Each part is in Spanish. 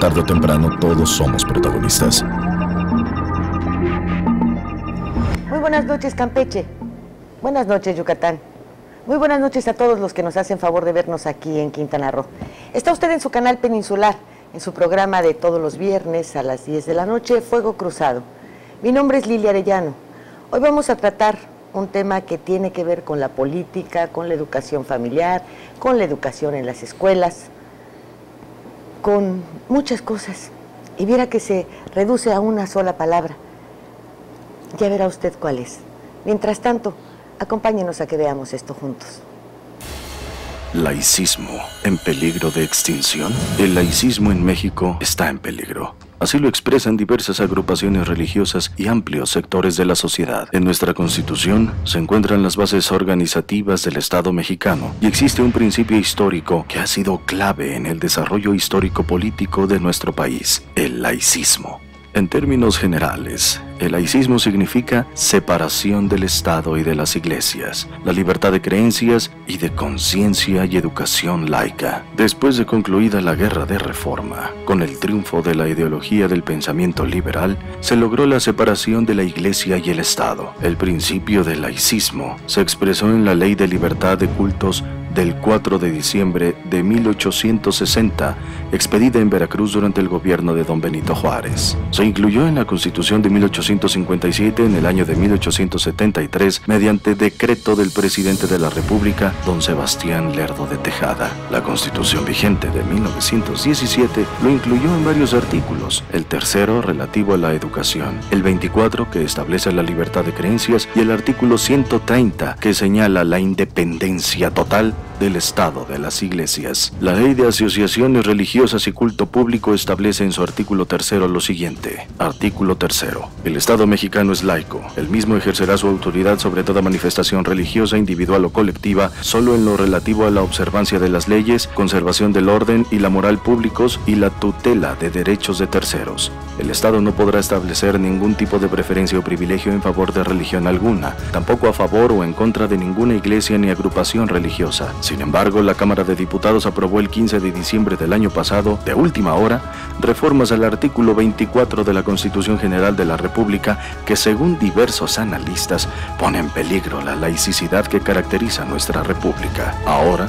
tarde o temprano todos somos protagonistas. Muy buenas noches, Campeche. Buenas noches, Yucatán. Muy buenas noches a todos los que nos hacen favor de vernos aquí en Quintana Roo. Está usted en su canal peninsular, en su programa de todos los viernes a las 10 de la noche, Fuego Cruzado. Mi nombre es Lilia Arellano. Hoy vamos a tratar un tema que tiene que ver con la política, con la educación familiar, con la educación en las escuelas, con muchas cosas. Y viera que se reduce a una sola palabra. Ya verá usted cuál es. Mientras tanto, acompáñenos a que veamos esto juntos. Laicismo en peligro de extinción. El laicismo en México está en peligro. Así lo expresan diversas agrupaciones religiosas y amplios sectores de la sociedad. En nuestra Constitución se encuentran las bases organizativas del Estado mexicano y existe un principio histórico que ha sido clave en el desarrollo histórico-político de nuestro país: el laicismo. En términos generales, el laicismo significa separación del Estado y de las iglesias, la libertad de creencias y de conciencia y educación laica. Después de concluida la Guerra de Reforma, con el triunfo de la ideología del pensamiento liberal, se logró la separación de la Iglesia y el Estado. El principio del laicismo se expresó en la Ley de Libertad de Cultos del 4 de diciembre de 1860, expedida en Veracruz durante el gobierno de don Benito Juárez. Se incluyó en la Constitución de 1857 en el año de 1873 mediante decreto del presidente de la República, don Sebastián Lerdo de Tejada. La Constitución vigente de 1917 lo incluyó en varios artículos: el tercero relativo a la educación, el 24 que establece la libertad de creencias y el artículo 130 que señala la independencia total del Estado de las iglesias. La Ley de Asociaciones Religiosas y Culto Público establece en su artículo tercero lo siguiente. Artículo tercero. El Estado mexicano es laico. El mismo ejercerá su autoridad sobre toda manifestación religiosa, individual o colectiva, solo en lo relativo a la observancia de las leyes, conservación del orden y la moral públicos y la tutela de derechos de terceros. El Estado no podrá establecer ningún tipo de preferencia o privilegio en favor de religión alguna, tampoco a favor o en contra de ninguna iglesia ni agrupación religiosa. Sin embargo, la Cámara de Diputados aprobó el 15 de diciembre del año pasado, de última hora, reformas al artículo 24 de la Constitución General de la República que, según diversos analistas, pone en peligro la laicidad que caracteriza nuestra República. Ahora,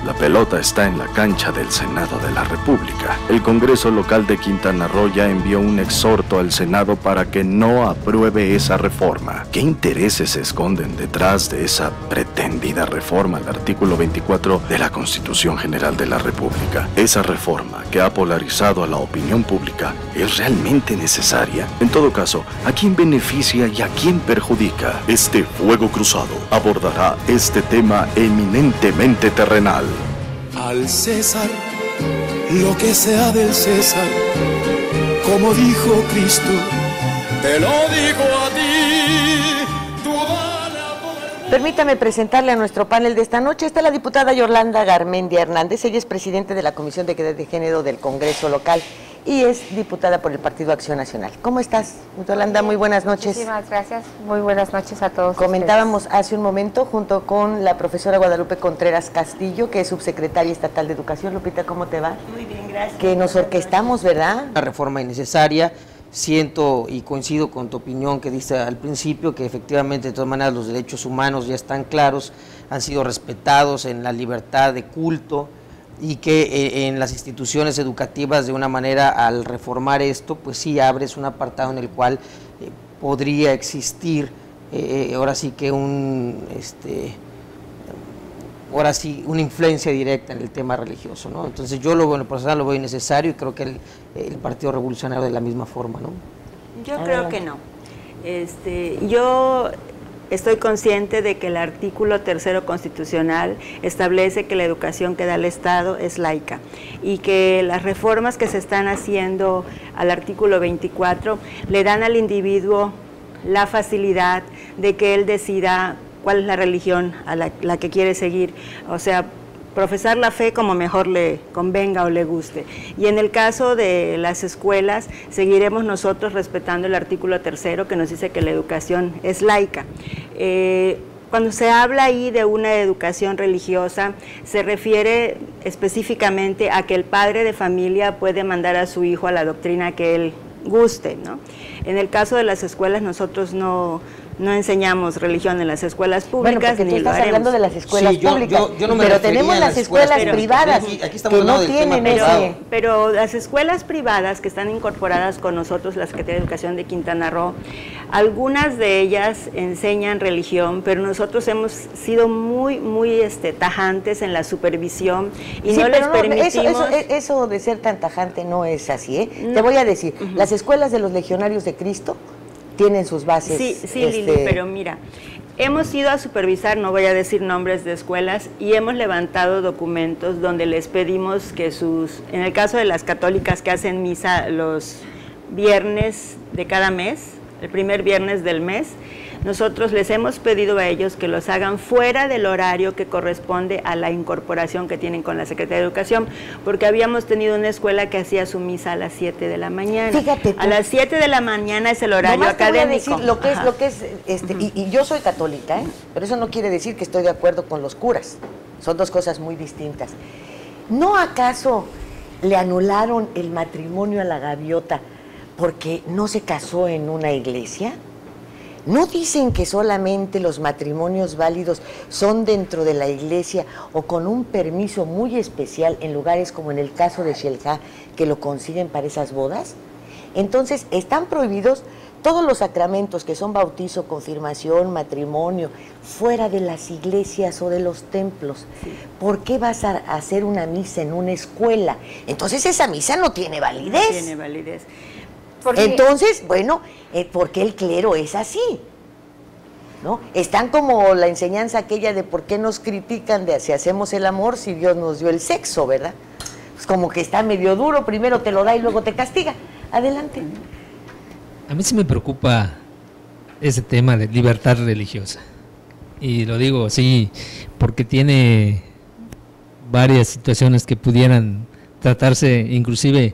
la pelota está en la cancha del Senado de la República. El Congreso local de Quintana Roo ya envió un exhorto al Senado para que no apruebe esa reforma. ¿Qué intereses se esconden detrás de esa pretendida reforma al artículo 24 de la Constitución General de la República? Esa reforma, que ha polarizado a la opinión pública, ¿es realmente necesaria? En todo caso, ¿a quién beneficia y a quién perjudica? Este Fuego Cruzado abordará este tema eminentemente terrenal. Al César, lo que sea del César, como dijo Cristo, te lo digo a ti. Permítame presentarle a nuestro panel de esta noche. Está la diputada Yolanda Garmendia Hernández. Ella es presidente de la Comisión de Equidad de Género del Congreso local y es diputada por el Partido Acción Nacional. ¿Cómo estás, Yolanda? Muy buenas noches. Muchísimas gracias. Muy buenas noches a todos. Comentábamos ustedes hace un momento junto con la profesora Guadalupe Contreras Castillo, que es subsecretaria estatal de Educación. Lupita, ¿cómo te va? Muy bien, gracias. Que nos orquestamos, ¿verdad? Una reforma innecesaria. Siento y coincido con tu opinión que diste al principio, que efectivamente de todas maneras los derechos humanos ya están claros, han sido respetados en la libertad de culto, y que en las instituciones educativas de una manera, al reformar esto, pues sí abres un apartado en el cual podría existir ahora sí que ahora sí una influencia directa en el tema religioso, ¿no? Entonces yo en lo personal lo veo innecesario y creo que el Partido Revolucionario de la misma forma, ¿no? Yo creo que no. Yo estoy consciente de que el artículo tercero constitucional establece que la educación que da el Estado es laica y que las reformas que se están haciendo al artículo 24 le dan al individuo la facilidad de que él decida cuál es la religión a la que quiere seguir, o sea, profesar la fe como mejor le convenga o le guste. Y en el caso de las escuelas, seguiremos nosotros respetando el artículo tercero que nos dice que la educación es laica. Cuando se habla ahí de una educación religiosa, se refiere específicamente a que el padre de familia puede mandar a su hijo a la doctrina que él guste, ¿no? En el caso de las escuelas, nosotros no enseñamos religión en las escuelas públicas. Bueno, porque tú estás hablando de las escuelas Sí, públicas, yo no me pero refería tenemos a las escuelas privadas aquí estamos que no hablando del tema tienen ese... Pero las escuelas privadas que están incorporadas con nosotros, la Secretaría de Educación de Quintana Roo, algunas de ellas enseñan religión, pero nosotros hemos sido muy tajantes en la supervisión y Sí, no les pero permitimos... eso de ser tan tajante no es así, ¿eh? No. Te voy a decir, las escuelas de los Legionarios de Cristo tienen sus bases. Sí, Lili, pero mira, hemos ido a supervisar, no voy a decir nombres de escuelas, y hemos levantado documentos donde les pedimos que en el caso de las católicas que hacen misa los viernes de cada mes, el primer viernes del mes, nosotros les hemos pedido a ellos que los hagan fuera del horario que corresponde a la incorporación que tienen con la Secretaría de Educación, porque habíamos tenido una escuela que hacía su misa a las 7 de la mañana. Fíjate tú. A las 7 de la mañana es el horario Nomás académico. Te voy a decir lo que es, y yo soy católica, ¿eh? Pero eso no quiere decir que estoy de acuerdo con los curas. Son dos cosas muy distintas. ¿No acaso le anularon el matrimonio a la gaviota porque no se casó en una iglesia? ¿No dicen que solamente los matrimonios válidos son dentro de la iglesia o con un permiso muy especial en lugares como en el caso de Xel-Há, que lo consiguen para esas bodas? Entonces, están prohibidos todos los sacramentos que son bautizo, confirmación, matrimonio, fuera de las iglesias o de los templos. ¿Por qué vas a hacer una misa en una escuela? Entonces, esa misa no tiene validez. No tiene validez. Entonces, bueno, porque el clero es así, ¿no? Están como la enseñanza aquella de por qué nos critican de si hacemos el amor si Dios nos dio el sexo, ¿verdad? Pues como que está medio duro, primero te lo da y luego te castiga. Adelante. A mí sí me preocupa ese tema de libertad religiosa. Y lo digo así porque tiene varias situaciones que pudieran tratarse inclusive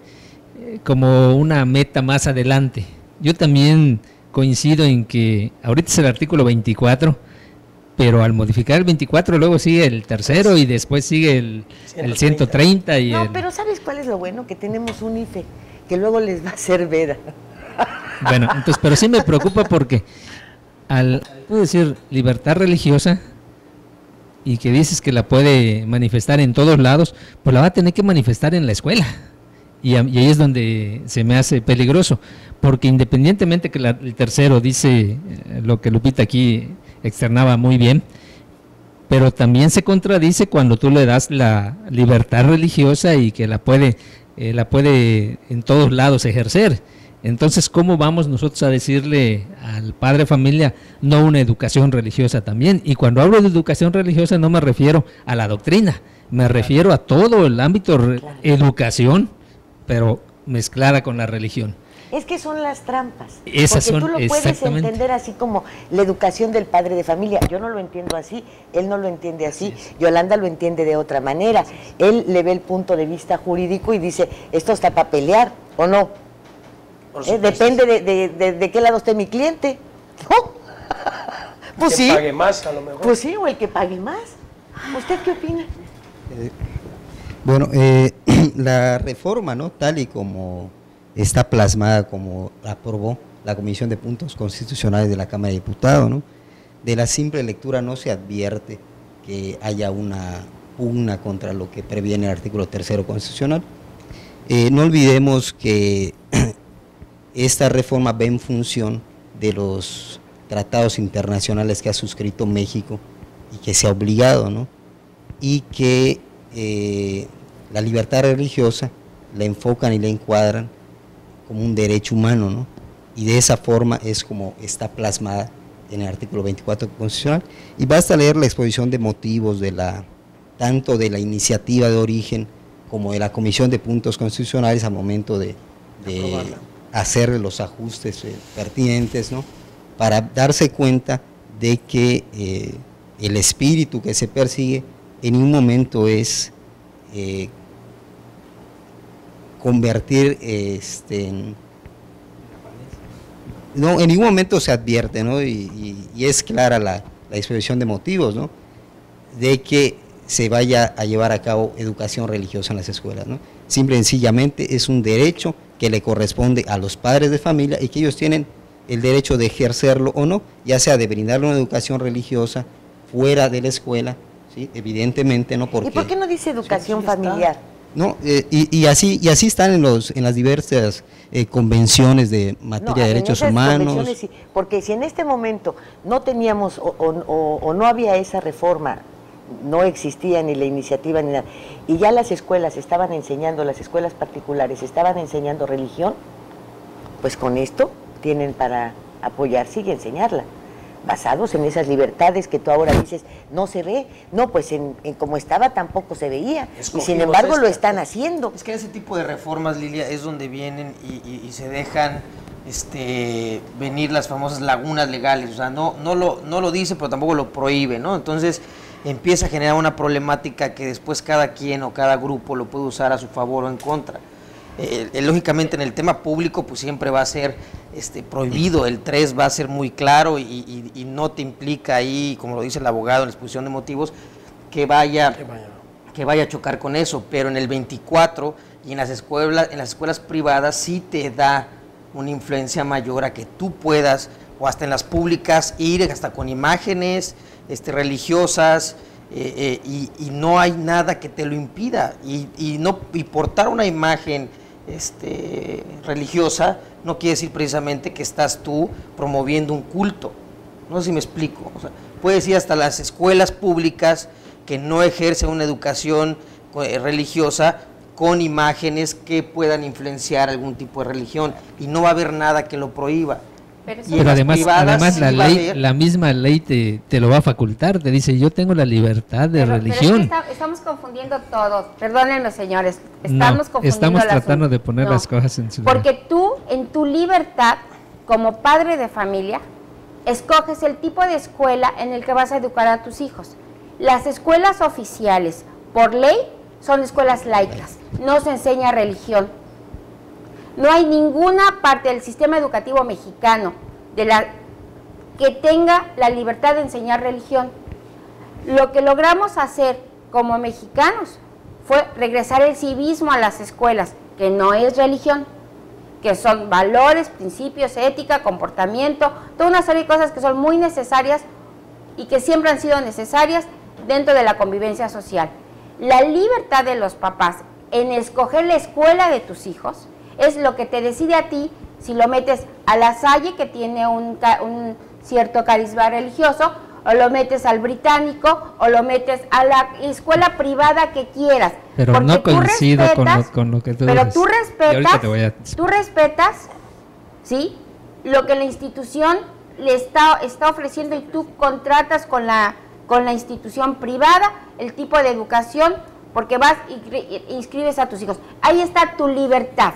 como una meta más adelante. Yo también coincido en que ahorita es el artículo 24, pero al modificar el 24 luego sigue el tercero y después sigue el 130 y no, pero ¿sabes cuál es lo bueno? Que tenemos un IFE que luego les va a hacer veda. Bueno, entonces, pero sí me preocupa porque puedo decir libertad religiosa y que dices que la puede manifestar en todos lados, pues la va a tener que manifestar en la escuela. Y ahí es donde se me hace peligroso, porque independientemente que el tercero dice lo que Lupita aquí externaba muy bien, pero también se contradice cuando tú le das la libertad religiosa y que la puede en todos lados ejercer. Entonces, ¿cómo vamos nosotros a decirle al padre de familia no una educación religiosa también? Y cuando hablo de educación religiosa no me refiero a la doctrina, me refiero a todo el ámbito educación, pero mezclada con la religión. Es que son las trampas. Esas porque son, tú lo puedes entender así como la educación del padre de familia. Yo no lo entiendo así, él no lo entiende así, Yolanda lo entiende de otra manera. Él le ve el punto de vista jurídico y dice, esto está para pelear, ¿o no? Depende de qué lado esté mi cliente. ¿No? Pues sí. El que pague más, a lo mejor. Pues sí, o el que pague más. ¿Usted qué opina? Bueno, la reforma, ¿no? Tal y como está plasmada, como la aprobó la Comisión de Puntos Constitucionales de la Cámara de Diputados, ¿no? De la simple lectura no se advierte que haya una pugna contra lo que previene el artículo 3º constitucional. No olvidemos que esta reforma va en función de los tratados internacionales que ha suscrito México y que se ha obligado, ¿no? Y que la libertad religiosa la enfocan y la encuadran como un derecho humano, ¿no? Y de esa forma es como está plasmada en el artículo 24 constitucional. Y basta leer la exposición de motivos tanto de la iniciativa de origen como de la Comisión de Puntos Constitucionales al momento de hacer los ajustes pertinentes, ¿no? Para darse cuenta de que el espíritu que se persigue en un momento es convertir no, en ningún momento se advierte, ¿no? Y es clara la exposición de motivos, ¿no?, de que se vaya a llevar a cabo educación religiosa en las escuelas, ¿no? Simple y sencillamente es un derecho que le corresponde a los padres de familia y que ellos tienen el derecho de ejercerlo o no, ya sea de brindarle una educación religiosa fuera de la escuela, ¿sí?, evidentemente, ¿no? Porque, ¿y por qué no dice educación familiar? No, y así están en las diversas convenciones de materia de derechos humanos. Sí, porque si en este momento no teníamos o no había esa reforma, no existía ni la iniciativa ni nada, y ya las escuelas estaban enseñando, las escuelas particulares estaban enseñando religión, pues con esto tienen para apoyarse y enseñarla, basados en esas libertades que tú ahora dices, no se ve, no, pues en como estaba tampoco se veía, y sin embargo lo están haciendo. Es que ese tipo de reformas, Lilia, es donde vienen y se dejan venir las famosas lagunas legales, o sea, no lo dice, pero tampoco lo prohíbe, ¿no? Entonces empieza a generar una problemática que después cada quien o cada grupo lo puede usar a su favor o en contra. Lógicamente en el tema público pues siempre va a ser prohibido, el 3 va a ser muy claro y no te implica ahí, como lo dice el abogado en la exposición de motivos, que vaya a chocar con eso, pero en el 24 y en las escuelas privadas sí te da una influencia mayor a que tú puedas, o hasta en las públicas, ir hasta con imágenes religiosas, y no hay nada que te lo impida, y portar una imagen religiosa no quiere decir precisamente que estás tú promoviendo un culto. No sé si me explico. O sea, puedes ir hasta las escuelas públicas que no ejercen una educación religiosa con imágenes que puedan influenciar algún tipo de religión, y no va a haber nada que lo prohíba. Pero además la misma ley te lo va a facultar, te dice, yo tengo la libertad de religión. Pero es que estamos confundiendo todo, perdónenme señores, estamos tratando de poner las cosas en su lugar. Porque tú, en tu libertad, como padre de familia, escoges el tipo de escuela en el que vas a educar a tus hijos. Las escuelas oficiales, por ley, son escuelas laicas, no se enseña religión. No hay ninguna parte del sistema educativo mexicano que tenga la libertad de enseñar religión. Lo que logramos hacer como mexicanos fue regresar el civismo a las escuelas, que no es religión, que son valores, principios, ética, comportamiento, toda una serie de cosas que son muy necesarias y que siempre han sido necesarias dentro de la convivencia social. La libertad de los papás en escoger la escuela de tus hijos es lo que te decide a ti si lo metes a La Salle, que tiene un cierto carisma religioso, o lo metes al británico, o lo metes a la escuela privada que quieras. Pero porque no coincido con lo que tú dices. Pero tú respetas, ¿sí?, lo que la institución le está ofreciendo, y tú contratas con la institución privada el tipo de educación, porque vas y inscribes a tus hijos. Ahí está tu libertad.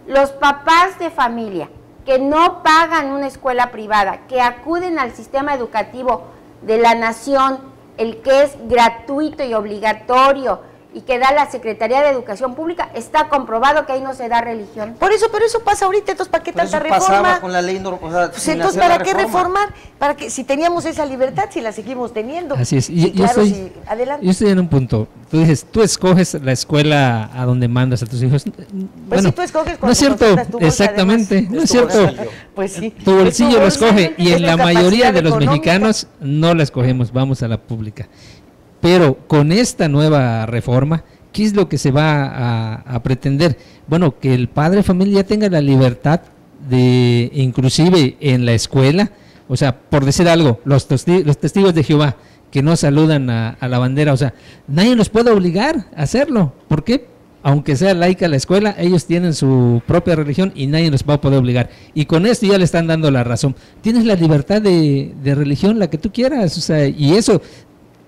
Los papás de familia que no pagan una escuela privada, que acuden al sistema educativo de la nación, el que es gratuito y obligatorio y que da la Secretaría de Educación Pública, está comprobado que ahí no se da religión. Por eso, pero eso pasa ahorita, entonces ¿para qué tanta reforma? Pasaba con la ley, o sea, pues entonces ¿para qué reformar? Para que si teníamos esa libertad, si la seguimos teniendo. Así es. Adelante. Yo estoy en un punto. Tú dices, tú escoges la escuela a donde mandas a tus hijos. Pues si tú escoges, no es cierto, exactamente, además, no es cierto. Pues sí. Tu bolsillo lo escoge, y en la mayoría de los mexicanos no la escogemos, vamos a la pública. Pero con esta nueva reforma, ¿qué es lo que se va a pretender? Bueno, que el padre de familia tenga la libertad de, inclusive en la escuela, o sea, por decir algo, los testigos de Jehová que no saludan a la bandera, o sea, nadie los puede obligar a hacerlo. ¿Por qué? Aunque sea laica la escuela, ellos tienen su propia religión y nadie los va a poder obligar. Y con esto ya le están dando la razón. Tienes la libertad de religión, la que tú quieras, o sea, y eso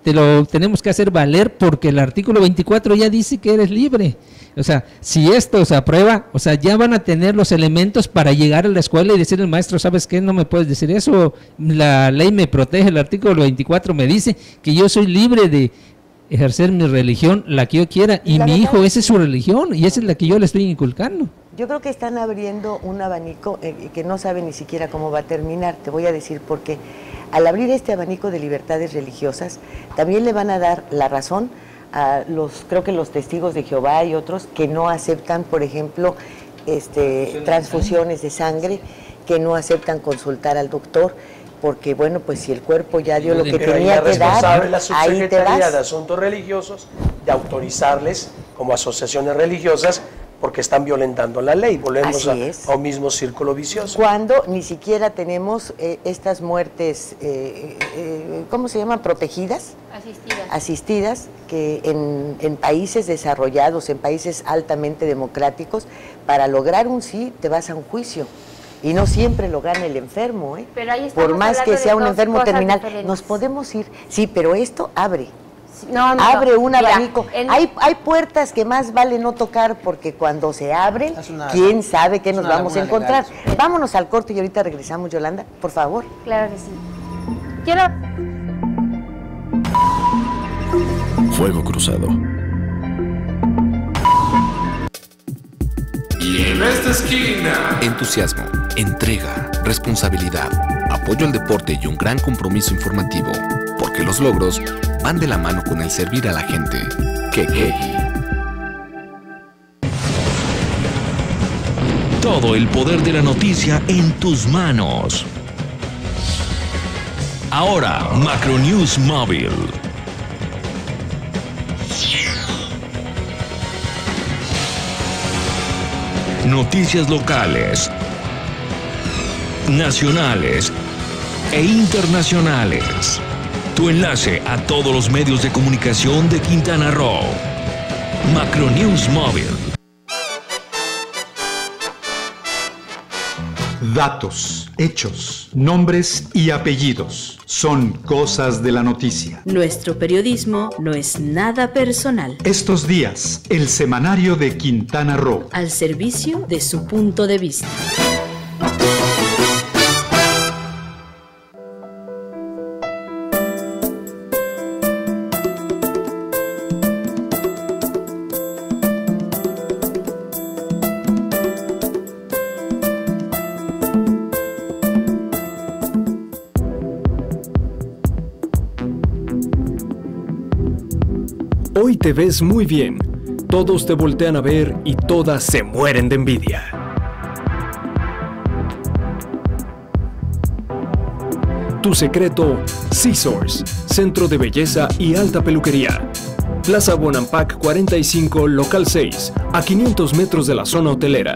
te lo tenemos que hacer valer, porque el artículo 24 ya dice que eres libre. O sea, si esto se aprueba, o sea, ya van a tener los elementos para llegar a la escuela y decir al maestro, ¿sabes qué? No me puedes decir eso, la ley me protege, el artículo 24 me dice que yo soy libre de ejercer mi religión, la que yo quiera, y mi hijo, esa es su religión, y esa es la que yo le estoy inculcando. Yo creo que están abriendo un abanico que no saben ni siquiera cómo va a terminar. Te voy a decir por qué. al abrir este abanico de libertades religiosas, también le van a dar la razón a creo que los testigos de Jehová y otros que no aceptan, por ejemplo, transfusiones de sangre, que no aceptan consultar al doctor, porque bueno, pues si el cuerpo ya dio lo que tenía que dar, la ahí te vas. de Asuntos Religiosos de autorizarles como asociaciones religiosas porque están violentando la ley. Volvemos a un mismo círculo vicioso. Cuando ni siquiera tenemos estas muertes, ¿cómo se llaman? Protegidas. Asistidas, que en países desarrollados, en países altamente democráticos, para lograr un sí te vas a un juicio. Y no siempre lo gana el enfermo, ¿eh? Pero ahí por más que sea un enfermo terminal, diferentes. Nos podemos ir. Sí, pero esto abre. Abre un abanico. Hay puertas que más vale no tocar, porque cuando se abren, quién sabe qué nos vamos a encontrar. Legal. Vámonos al corte y ahorita regresamos, Yolanda, por favor. Claro que sí. Fuego Cruzado. Y en esta esquina, entusiasmo, entrega, responsabilidad, apoyo al deporte y un gran compromiso informativo, porque los logros van de la mano con el servir a la gente. Kekegi. Todo el poder de la noticia en tus manos. Ahora, Macronews Móvil. Noticias locales, nacionales e internacionales. Tu enlace a todos los medios de comunicación de Quintana Roo. Macronews Móvil. Datos, hechos, nombres y apellidos son cosas de la noticia. Nuestro periodismo no es nada personal. Estos días, el semanario de Quintana Roo. Al servicio de su punto de vista. Hoy te ves muy bien, todos te voltean a ver y todas se mueren de envidia. Tu secreto, Scissors, centro de belleza y alta peluquería. Plaza Bonampak 45, local 6, a 500 metros de la zona hotelera.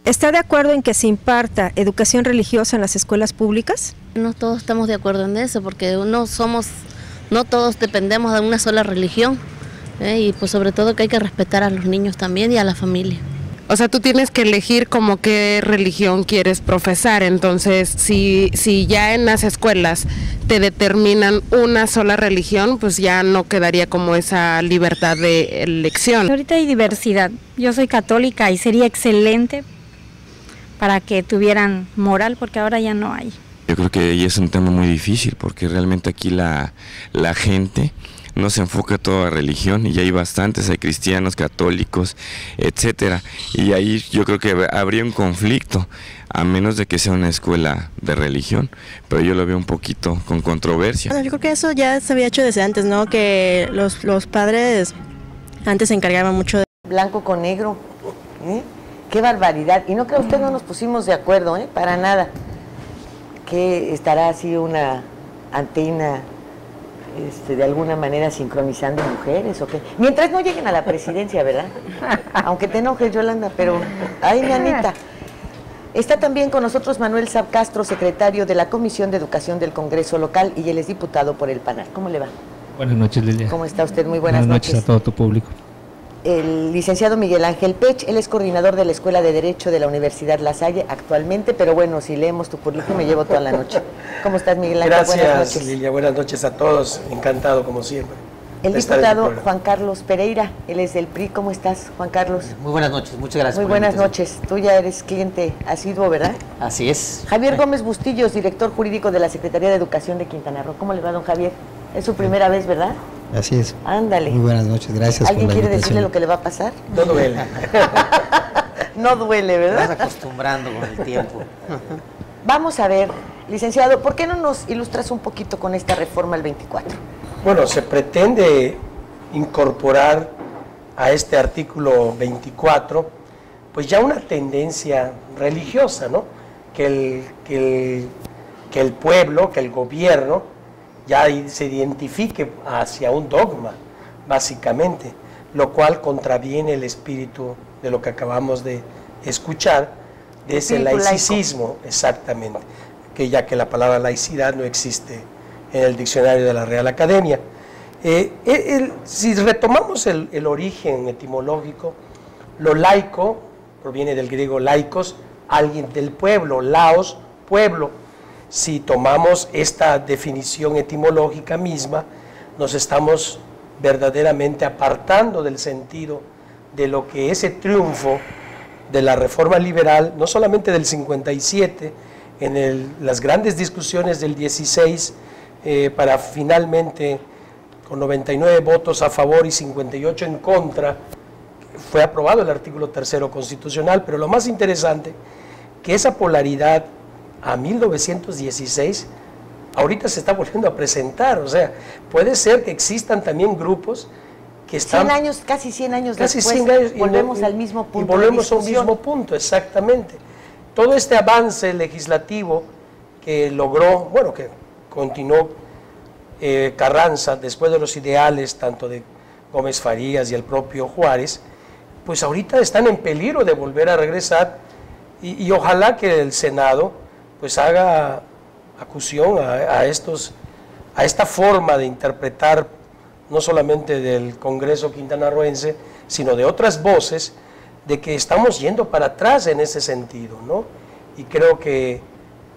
¿Está de acuerdo en que se imparta educación religiosa en las escuelas públicas? No todos estamos de acuerdo en eso, porque no todos dependemos de una sola religión, y pues sobre todo que hay que respetar a los niños también y a la familia. O sea, tú tienes que elegir como qué religión quieres profesar, entonces si ya en las escuelas te determinan una sola religión, pues ya no quedaría como esa libertad de elección. Ahorita hay diversidad, yo soy católica y sería excelente para que tuvieran moral, porque ahora ya no hay. Yo creo que ahí es un tema muy difícil, porque realmente aquí la gente no se enfoca a toda religión, y hay bastantes, hay cristianos, católicos, etcétera, y ahí yo creo que habría un conflicto, a menos de que sea una escuela de religión, pero yo lo veo un poquito con controversia. Bueno, yo creo que eso ya se había hecho desde antes, ¿no? Que los padres antes se encargaban mucho de... Blanco con negro, ¿eh? ¡Qué barbaridad! Y no creo, usted no nos pusimos de acuerdo, para nada. Que estará así una antena, de alguna manera sincronizando mujeres o qué. Mientras no lleguen a la presidencia, ¿verdad? Aunque te enojes, Yolanda, pero ay, mi Anita. Está también con nosotros Manuel Sab Castro, secretario de la Comisión de Educación del Congreso Local, y él es diputado por el PANAL. ¿Cómo le va? Buenas noches, Lilia. ¿Cómo está usted? Muy buenas noches. Buenas noches a todo tu público. El licenciado Miguel Ángel Pech, él es coordinador de la Escuela de Derecho de la Universidad La Salle actualmente, pero bueno, si leemos tu currículum me llevo toda la noche. ¿Cómo estás, Miguel Ángel? Gracias, buenas noches. Lilia, buenas noches a todos, encantado como siempre. El diputado Juan Carlos Pereira, él es del PRI. ¿Cómo estás, Juan Carlos? Muy buenas noches, muchas gracias. Muy buenas noches. Tú ya eres cliente asiduo, ¿verdad? Así es. Javier Gómez Bustillos, director jurídico de la Secretaría de Educación de Quintana Roo. ¿Cómo le va, don Javier? Es su primera vez, ¿verdad? Así es. Ándale. Muy buenas noches, gracias por la invitación. ¿Alguien quiere decirle lo que le va a pasar? No duele. No duele, ¿verdad? Te vas acostumbrando con el tiempo. Vamos a ver, licenciado, ¿por qué no nos ilustras un poquito con esta reforma al 24? Bueno, se pretende incorporar a este artículo 24, pues ya una tendencia religiosa, ¿no? Que el pueblo, que el gobierno ya se identifique hacia un dogma, básicamente, lo cual contraviene el espíritu de lo que acabamos de escuchar, de ese laicismo, exactamente, que ya que la palabra laicidad no existe en el diccionario de la Real Academia. Si retomamos el origen etimológico, lo laico proviene del griego laikos, alguien del pueblo, laos, pueblo. Si tomamos esta definición etimológica misma, nos estamos verdaderamente apartando del sentido de lo que ese triunfo de la reforma liberal, no solamente del 57, en las grandes discusiones del 16, para finalmente, con 99 votos a favor y 58 en contra, fue aprobado el artículo 3º constitucional, pero lo más interesante, que esa polaridad a 1916, ahorita se está volviendo a presentar, o sea, puede ser que existan también grupos que están... casi 100 años casi después, 100 años, volvemos al mismo punto. Y volvemos a un mismo punto, exactamente. Todo este avance legislativo que logró, bueno, que continuó Carranza, después de los ideales, tanto de Gómez Farías y el propio Juárez, pues ahorita están en peligro de volver a regresar y ojalá que el Senado pues haga acusión a esta forma de interpretar no solamente del Congreso quintanarroense, sino de otras voces, de que estamos yendo para atrás en ese sentido, ¿no? Y creo que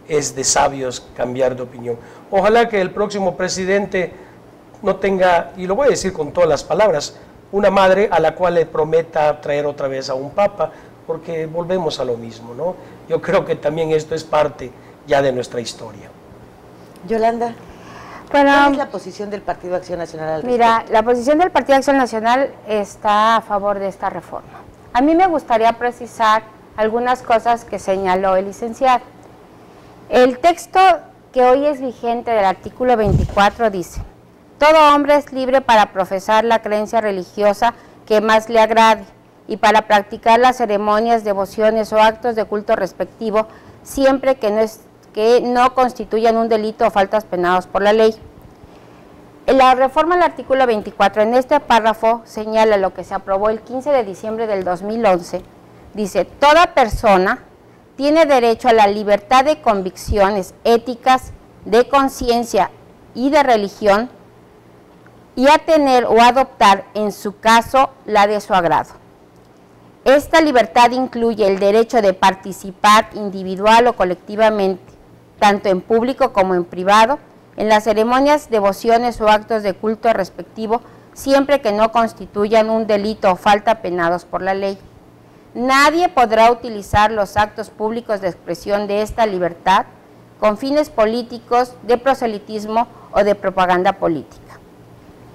es de sabios cambiar de opinión. Ojalá que el próximo presidente no tenga, y lo voy a decir con todas las palabras, una madre a la cual le prometa traer otra vez a un papa, porque volvemos a lo mismo, ¿no? Yo creo que también esto es parte ya de nuestra historia. Yolanda, ¿cuál es la posición del Partido Acción Nacional al respecto? Mira, la posición del Partido Acción Nacional está a favor de esta reforma. A mí me gustaría precisar algunas cosas que señaló el licenciado. El texto que hoy es vigente del artículo 24 dice: todo hombre es libre para profesar la creencia religiosa que más le agrade y para practicar las ceremonias, devociones o actos de culto respectivo, siempre que no constituyan un delito o faltas penados por la ley. La reforma al artículo 24, en este párrafo, señala lo que se aprobó el 15 de diciembre del 2011, dice: toda persona tiene derecho a la libertad de convicciones éticas, de conciencia y de religión, y a tener o adoptar, en su caso, la de su agrado. Esta libertad incluye el derecho de participar individual o colectivamente, tanto en público como en privado, en las ceremonias, devociones o actos de culto respectivo, siempre que no constituyan un delito o falta penados por la ley. Nadie podrá utilizar los actos públicos de expresión de esta libertad con fines políticos, de proselitismo o de propaganda política.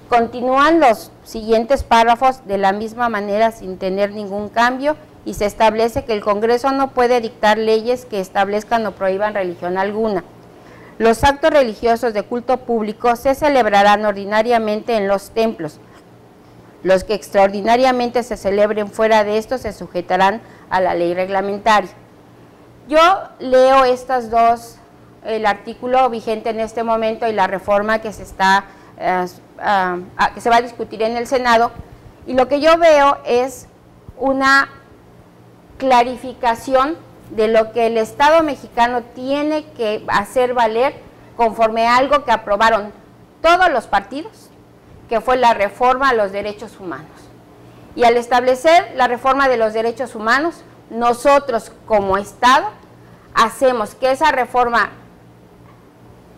Continúan los siguientes párrafos de la misma manera sin tener ningún cambio y se establece que el Congreso no puede dictar leyes que establezcan o prohíban religión alguna. Los actos religiosos de culto público se celebrarán ordinariamente en los templos. Los que extraordinariamente se celebren fuera de estos se sujetarán a la ley reglamentaria. Yo leo estas dos, el artículo vigente en este momento y la reforma que se va a discutir en el Senado, y lo que yo veo es una clarificación de lo que el Estado mexicano tiene que hacer valer conforme a algo que aprobaron todos los partidos, que fue la reforma a los derechos humanos. Y al establecer la reforma de los derechos humanos, nosotros como Estado hacemos que esa reforma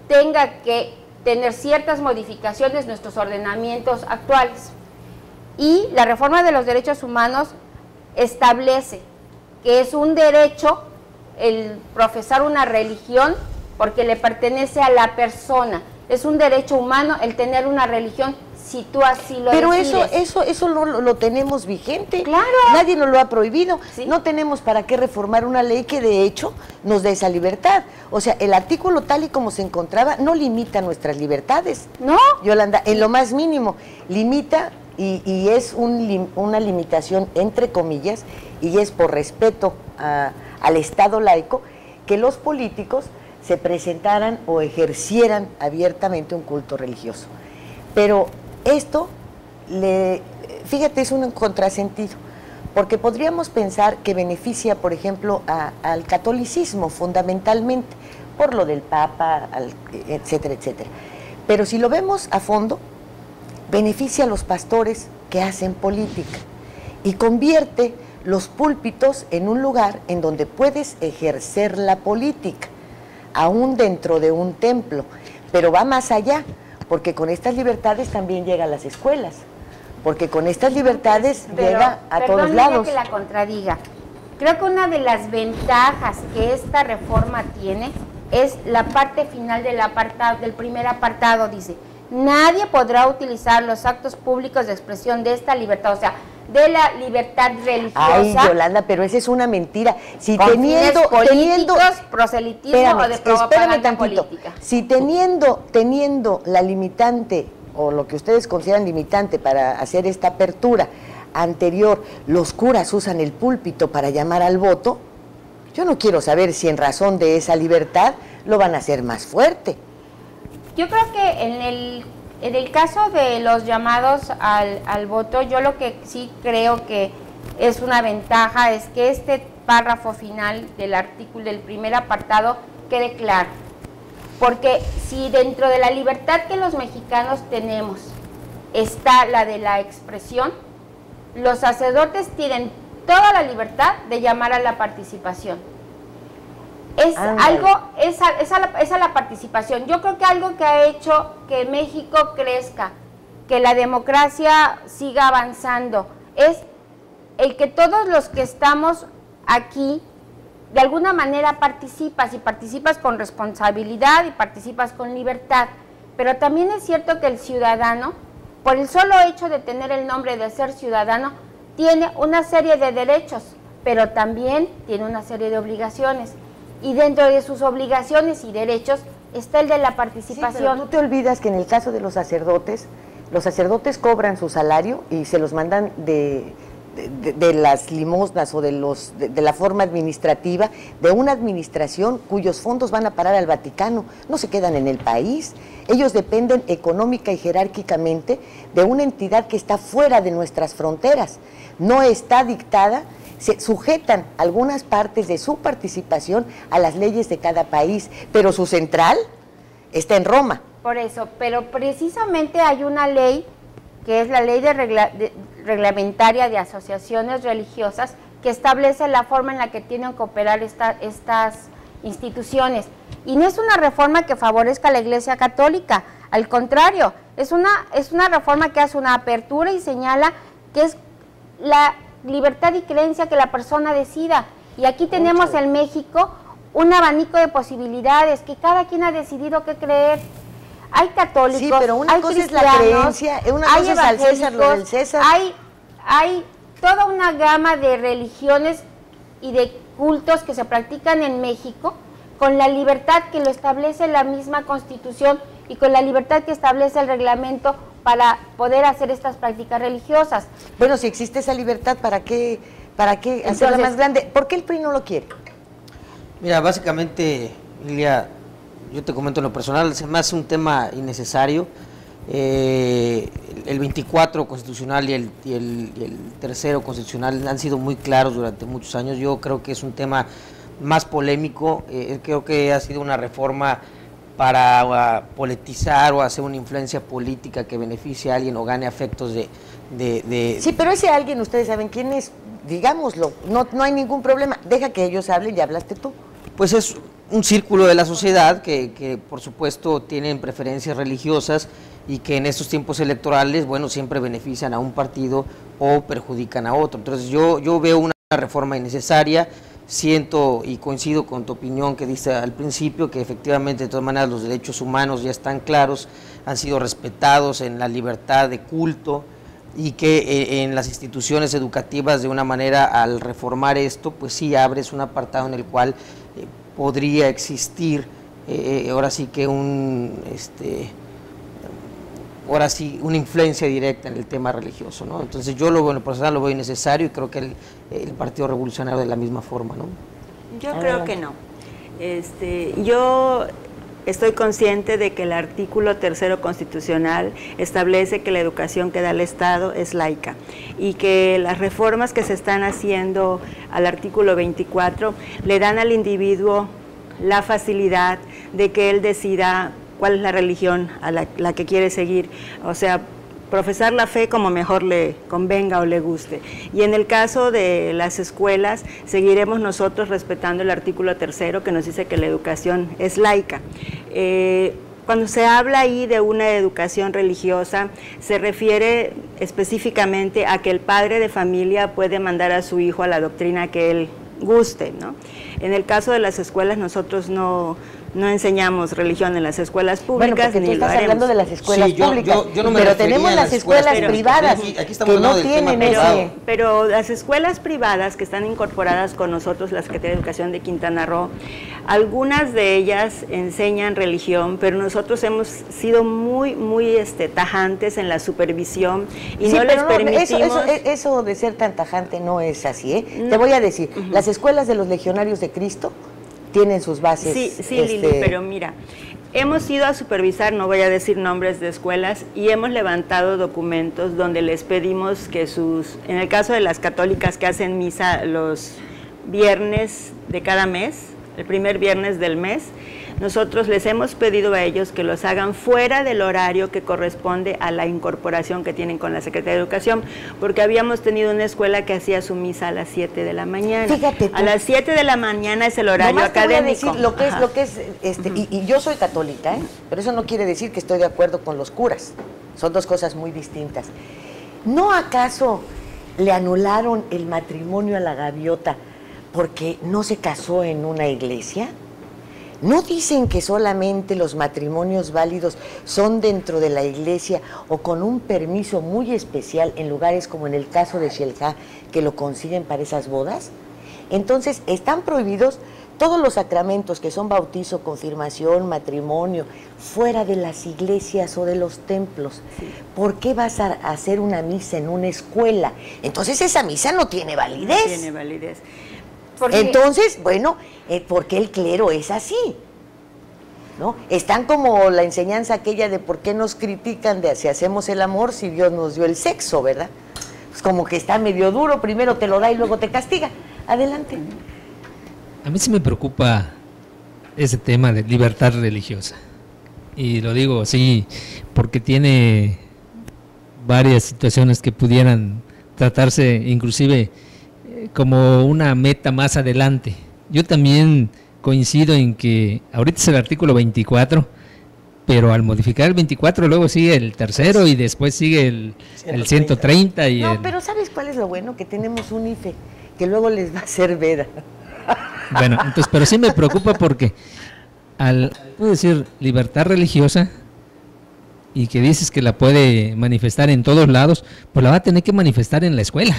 tenga que tener ciertas modificaciones en nuestros ordenamientos actuales. Y la reforma de los derechos humanos establece que es un derecho el profesar una religión porque le pertenece a la persona. Es un derecho humano el tener una religión si tú así lo decides. Pero eso lo tenemos vigente. Claro. Nadie nos lo ha prohibido. ¿Sí? No tenemos para qué reformar una ley que de hecho nos dé esa libertad. O sea, el artículo tal y como se encontraba no limita nuestras libertades. No. Yolanda, en lo más mínimo, limita y es una limitación entre comillas y es por respeto al Estado laico que los políticos se presentaran o ejercieran abiertamente un culto religioso. Pero esto, fíjate, es un contrasentido, porque podríamos pensar que beneficia, por ejemplo, al catolicismo fundamentalmente, por lo del Papa, etcétera, etcétera. Pero si lo vemos a fondo, beneficia a los pastores que hacen política y convierte los púlpitos en un lugar en donde puedes ejercer la política, aún dentro de un templo, pero va más allá, porque con estas libertades también llega a las escuelas, porque con estas libertades llega a todos lados. Que la contradiga. Creo que una de las ventajas que esta reforma tiene es la parte final del primer apartado, dice, nadie podrá utilizar los actos públicos de expresión de esta libertad, o sea, de la libertad religiosa. Ay, Yolanda, pero esa es una mentira. Si con teniendo proselitismo o de propaganda política. Si teniendo la limitante o lo que ustedes consideran limitante para hacer esta apertura anterior, los curas usan el púlpito para llamar al voto, yo no quiero saber si en razón de esa libertad lo van a hacer más fuerte. Yo creo que en el caso de los llamados al voto, yo lo que sí creo que es una ventaja es que este párrafo final del artículo, del primer apartado, quede claro. Porque si dentro de la libertad que los mexicanos tenemos está la de la expresión, los sacerdotes tienen toda la libertad de llamar a la participación. Es la participación. Yo creo que algo que ha hecho que México crezca, que la democracia siga avanzando, es el que todos los que estamos aquí, de alguna manera participas, y participas con responsabilidad y participas con libertad. Pero también es cierto que el ciudadano, por el solo hecho de tener el nombre de ser ciudadano, tiene una serie de derechos, pero también tiene una serie de obligaciones. Y dentro de sus obligaciones y derechos está el de la participación. Sí, pero tú te olvidas que en el caso de los sacerdotes cobran su salario y se los mandan de las limosnas o de la forma administrativa de una administración cuyos fondos van a parar al Vaticano, no se quedan en el país. Ellos dependen económica y jerárquicamente de una entidad que está fuera de nuestras fronteras, no está dictada. Se sujetan algunas partes de su participación a las leyes de cada país, pero su central está en Roma. Por eso, pero precisamente hay una ley, que es la ley reglamentaria de asociaciones religiosas, que establece la forma en la que tienen que operar estas instituciones. Y no es una reforma que favorezca a la Iglesia Católica, al contrario, es una reforma que hace una apertura y señala que es la libertad y creencia que la persona decida. Y aquí tenemos en México un abanico de posibilidades, que cada quien ha decidido qué creer. Hay católicos, sí, pero una hay cosa cristianos, es la creencia, una cosa es al César lo del César. Hay toda una gama de religiones y de cultos que se practican en México con la libertad que lo establece la misma Constitución y con la libertad que establece el reglamento para poder hacer estas prácticas religiosas. Bueno, si existe esa libertad, ¿para qué hacerla más grande? ¿Por qué el PRI no lo quiere? Mira, básicamente, Lilia, yo te comento en lo personal, se me hace un tema innecesario. El 24 constitucional y el tercero constitucional han sido muy claros durante muchos años. Yo creo que es un tema más polémico, creo que ha sido una reforma para politizar o hacer una influencia política que beneficie a alguien o gane afectos de... Sí, pero ese alguien, ustedes saben quién es, digámoslo, no hay ningún problema, deja que ellos hablen, ya hablaste tú. Pues es un círculo de la sociedad que por supuesto tienen preferencias religiosas y que en estos tiempos electorales, bueno, siempre benefician a un partido o perjudican a otro. Entonces yo veo una reforma innecesaria. Siento y coincido con tu opinión que diste al principio, que efectivamente de todas maneras los derechos humanos ya están claros, han sido respetados en la libertad de culto, y que en las instituciones educativas de una manera, al reformar esto, pues sí abres un apartado en el cual podría existir ahora sí que ahora sí una influencia directa en el tema religioso, ¿no? Entonces yo en lo personal lo veo innecesario y creo que el Partido Revolucionario de la misma forma, ¿no? Yo creo que no. Yo estoy consciente de que el artículo 3 constitucional establece que la educación que da el Estado es laica y que las reformas que se están haciendo al artículo 24 le dan al individuo la facilidad de que él decida cuál es la religión a la que quiere seguir, o sea, profesar la fe como mejor le convenga o le guste. Y en el caso de las escuelas, seguiremos nosotros respetando el artículo 3 que nos dice que la educación es laica. Cuando se habla ahí de una educación religiosa, se refiere específicamente a que el padre de familia puede mandar a su hijo a la doctrina que él guste, ¿no? En el caso de las escuelas, nosotros no enseñamos religión en las escuelas públicas. Bueno, porque tú estás hablando de las escuelas públicas, yo no me pero tenemos las escuelas privadas aquí estamos que no tienen pero las escuelas privadas que están incorporadas con nosotros, la Secretaría de Educación de Quintana Roo, algunas de ellas enseñan religión, pero nosotros hemos sido muy tajantes en la supervisión y no les permitimos. Eso de ser tan tajante no es así, ¿eh? No. Te voy a decir, las escuelas de los Legionarios de Cristo tienen sus bases. Sí, Lili, pero mira, hemos ido a supervisar, no voy a decir nombres de escuelas, y hemos levantado documentos donde les pedimos que en el caso de las católicas que hacen misa los viernes de cada mes, el primer viernes del mes, nosotros les hemos pedido a ellos que los hagan fuera del horario que corresponde a la incorporación que tienen con la Secretaría de Educación, porque habíamos tenido una escuela que hacía su misa a las 7 de la mañana. Fíjate tú. A las 7 de la mañana es el horario académico. Te voy a decir lo que es y yo soy católica, pero eso no quiere decir que estoy de acuerdo con los curas. Son dos cosas muy distintas. ¿No acaso le anularon el matrimonio a la gaviota porque no se casó en una iglesia? ¿No dicen que solamente los matrimonios válidos son dentro de la iglesia o con un permiso muy especial en lugares como en el caso de Xel-Há, que lo consiguen para esas bodas? Entonces, están prohibidos todos los sacramentos que son bautizo, confirmación, matrimonio, fuera de las iglesias o de los templos. Sí. ¿Por qué vas a hacer una misa en una escuela? Entonces, esa misa no tiene validez. No tiene validez. Entonces, bueno, porque el clero es así, ¿no? Están como la enseñanza aquella de por qué nos critican de si hacemos el amor si Dios nos dio el sexo, ¿verdad? Pues como que está medio duro, primero te lo da y luego te castiga. Adelante. A mí sí me preocupa ese tema de libertad religiosa. Y lo digo así porque tiene varias situaciones que pudieran tratarse inclusive como una meta más adelante. Yo también coincido en que ahorita es el artículo 24, pero al modificar el 24 luego sigue el 3 y después sigue el 130 pero ¿sabes cuál es lo bueno? Que tenemos un IFE que luego les va a hacer veda. Bueno, entonces, pero sí me preocupa porque puedo decir libertad religiosa y que dices que la puede manifestar en todos lados, pues la va a tener que manifestar en la escuela.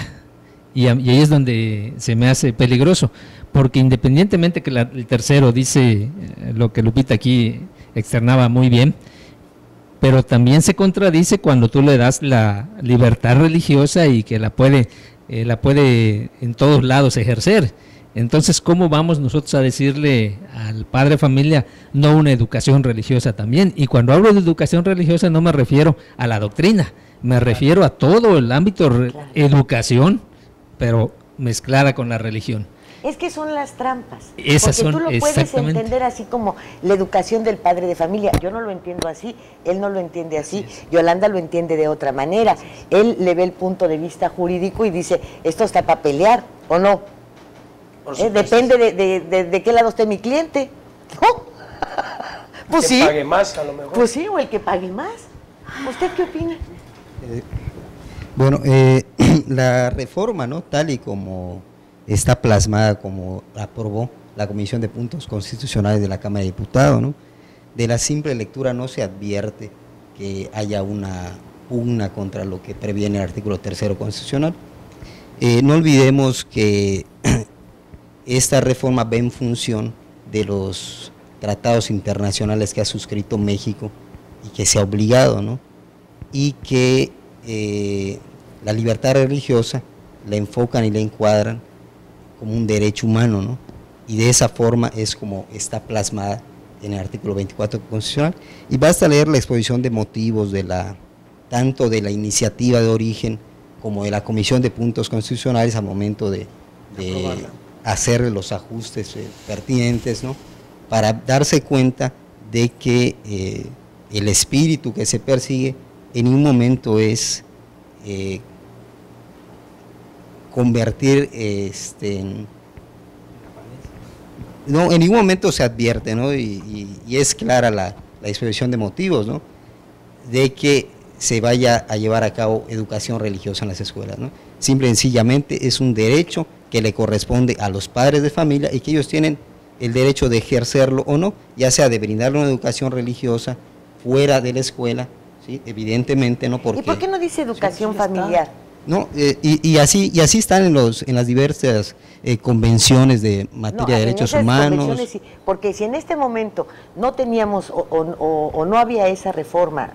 Y ahí es donde se me hace peligroso, porque independientemente que el 3 dice lo que Lupita aquí externaba muy bien, pero también se contradice cuando tú le das la libertad religiosa y que la puede en todos lados ejercer. Entonces, ¿cómo vamos nosotros a decirle al padre de familia no una educación religiosa también? Y cuando hablo de educación religiosa no me refiero a la doctrina, me refiero a todo el ámbito educación, pero mezclada con la religión. Es que son las trampas. Esas porque son, tú lo puedes entender así como la educación del padre de familia. Yo no lo entiendo así, él no lo entiende así, Yolanda lo entiende de otra manera. Él le ve el punto de vista jurídico y dice, esto está para pelear, ¿o no? Depende de qué lado esté mi cliente. ¿No? Pues que sí. pague más, a lo mejor. Pues sí, o el que pague más. ¿Usted qué opina? Bueno, la reforma, ¿no? Tal y como está plasmada, como aprobó la Comisión de Puntos Constitucionales de la Cámara de Diputados, ¿no? De la simple lectura no se advierte que haya una pugna contra lo que previene el artículo 3º constitucional. No olvidemos que esta reforma va en función de los tratados internacionales que ha suscrito México y que se ha obligado, ¿no? Y que la libertad religiosa la enfocan y la encuadran como un derecho humano, ¿no? Y de esa forma es como está plasmada en el artículo 24 constitucional. Y basta leer la exposición de motivos de tanto de la iniciativa de origen como de la Comisión de Puntos Constitucionales al momento de hacer los ajustes pertinentes, ¿no? Para darse cuenta de que el espíritu que se persigue en un momento es convertir no, en ningún momento se advierte, ¿no? Y es clara la exposición de motivos, ¿no? De que se vaya a llevar a cabo educación religiosa en las escuelas, ¿no? Simple y sencillamente es un derecho que le corresponde a los padres de familia y que ellos tienen el derecho de ejercerlo o no, ya sea de brindarle una educación religiosa fuera de la escuela, ¿sí? Evidentemente, ¿no? Porque, ¿y por qué no dice educación familiar? No, y así están en las diversas convenciones de materia de derechos humanos. Sí, porque si en este momento no teníamos o no había esa reforma,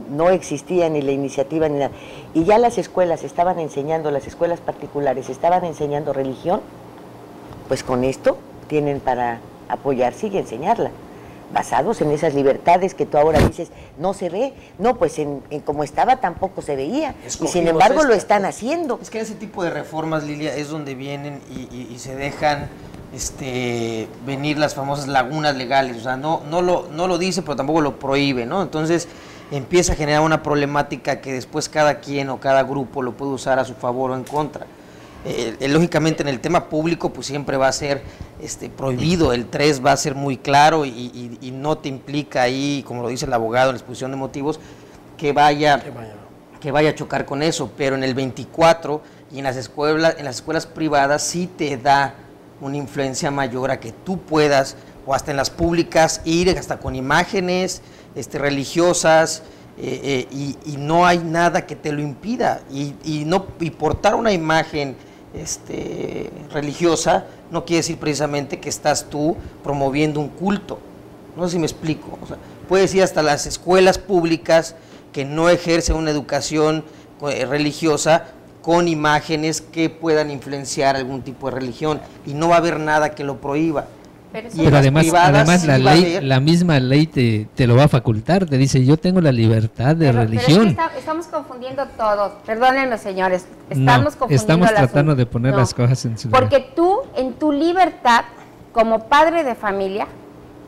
no existía ni la iniciativa ni nada, y ya las escuelas estaban enseñando, las escuelas particulares estaban enseñando religión, pues con esto tienen para apoyarse y enseñarla, basados en esas libertades que tú ahora dices, no se ve, no, pues en como estaba tampoco se veía, y sin embargo lo están haciendo. Es que ese tipo de reformas, Lilia, es donde vienen y se dejan venir las famosas lagunas legales, o sea, no lo dice, pero tampoco lo prohíbe, ¿no? Entonces empieza a generar una problemática que después cada quien o cada grupo lo puede usar a su favor o en contra. Lógicamente en el tema público pues siempre va a ser prohibido, el 3 va a ser muy claro y no te implica ahí, como lo dice el abogado en la exposición de motivos, que vaya a chocar con eso, pero en el 24 y en las escuelas privadas sí te da una influencia mayor a que tú puedas, o hasta en las públicas, ir hasta con imágenes religiosas, y no hay nada que te lo impida, y portar una imagen religiosa no quiere decir precisamente que estás tú promoviendo un culto. No sé si me explico. O sea, puedes ir hasta las escuelas públicas que no ejercen una educación religiosa con imágenes que puedan influenciar algún tipo de religión, y no va a haber nada que lo prohíba. Pero además la misma ley te lo va a facultar, te dice, yo tengo la libertad de religión. Pero es que estamos confundiendo todo, perdónenme señores, estamos tratando de poner las cosas en su lugar. Porque tú, en tu libertad, como padre de familia,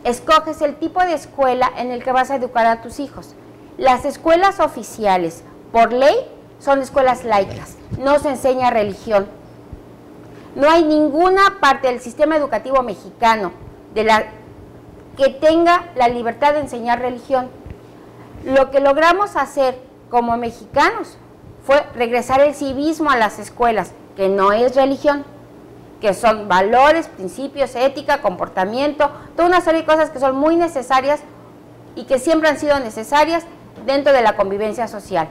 escoges el tipo de escuela en el que vas a educar a tus hijos. Las escuelas oficiales, por ley, son escuelas laicas, no se enseña religión. No hay ninguna parte del sistema educativo mexicano que tenga la libertad de enseñar religión. Lo que logramos hacer como mexicanos fue regresar el civismo a las escuelas, que no es religión, que son valores, principios, ética, comportamiento, toda una serie de cosas que son muy necesarias y que siempre han sido necesarias dentro de la convivencia social.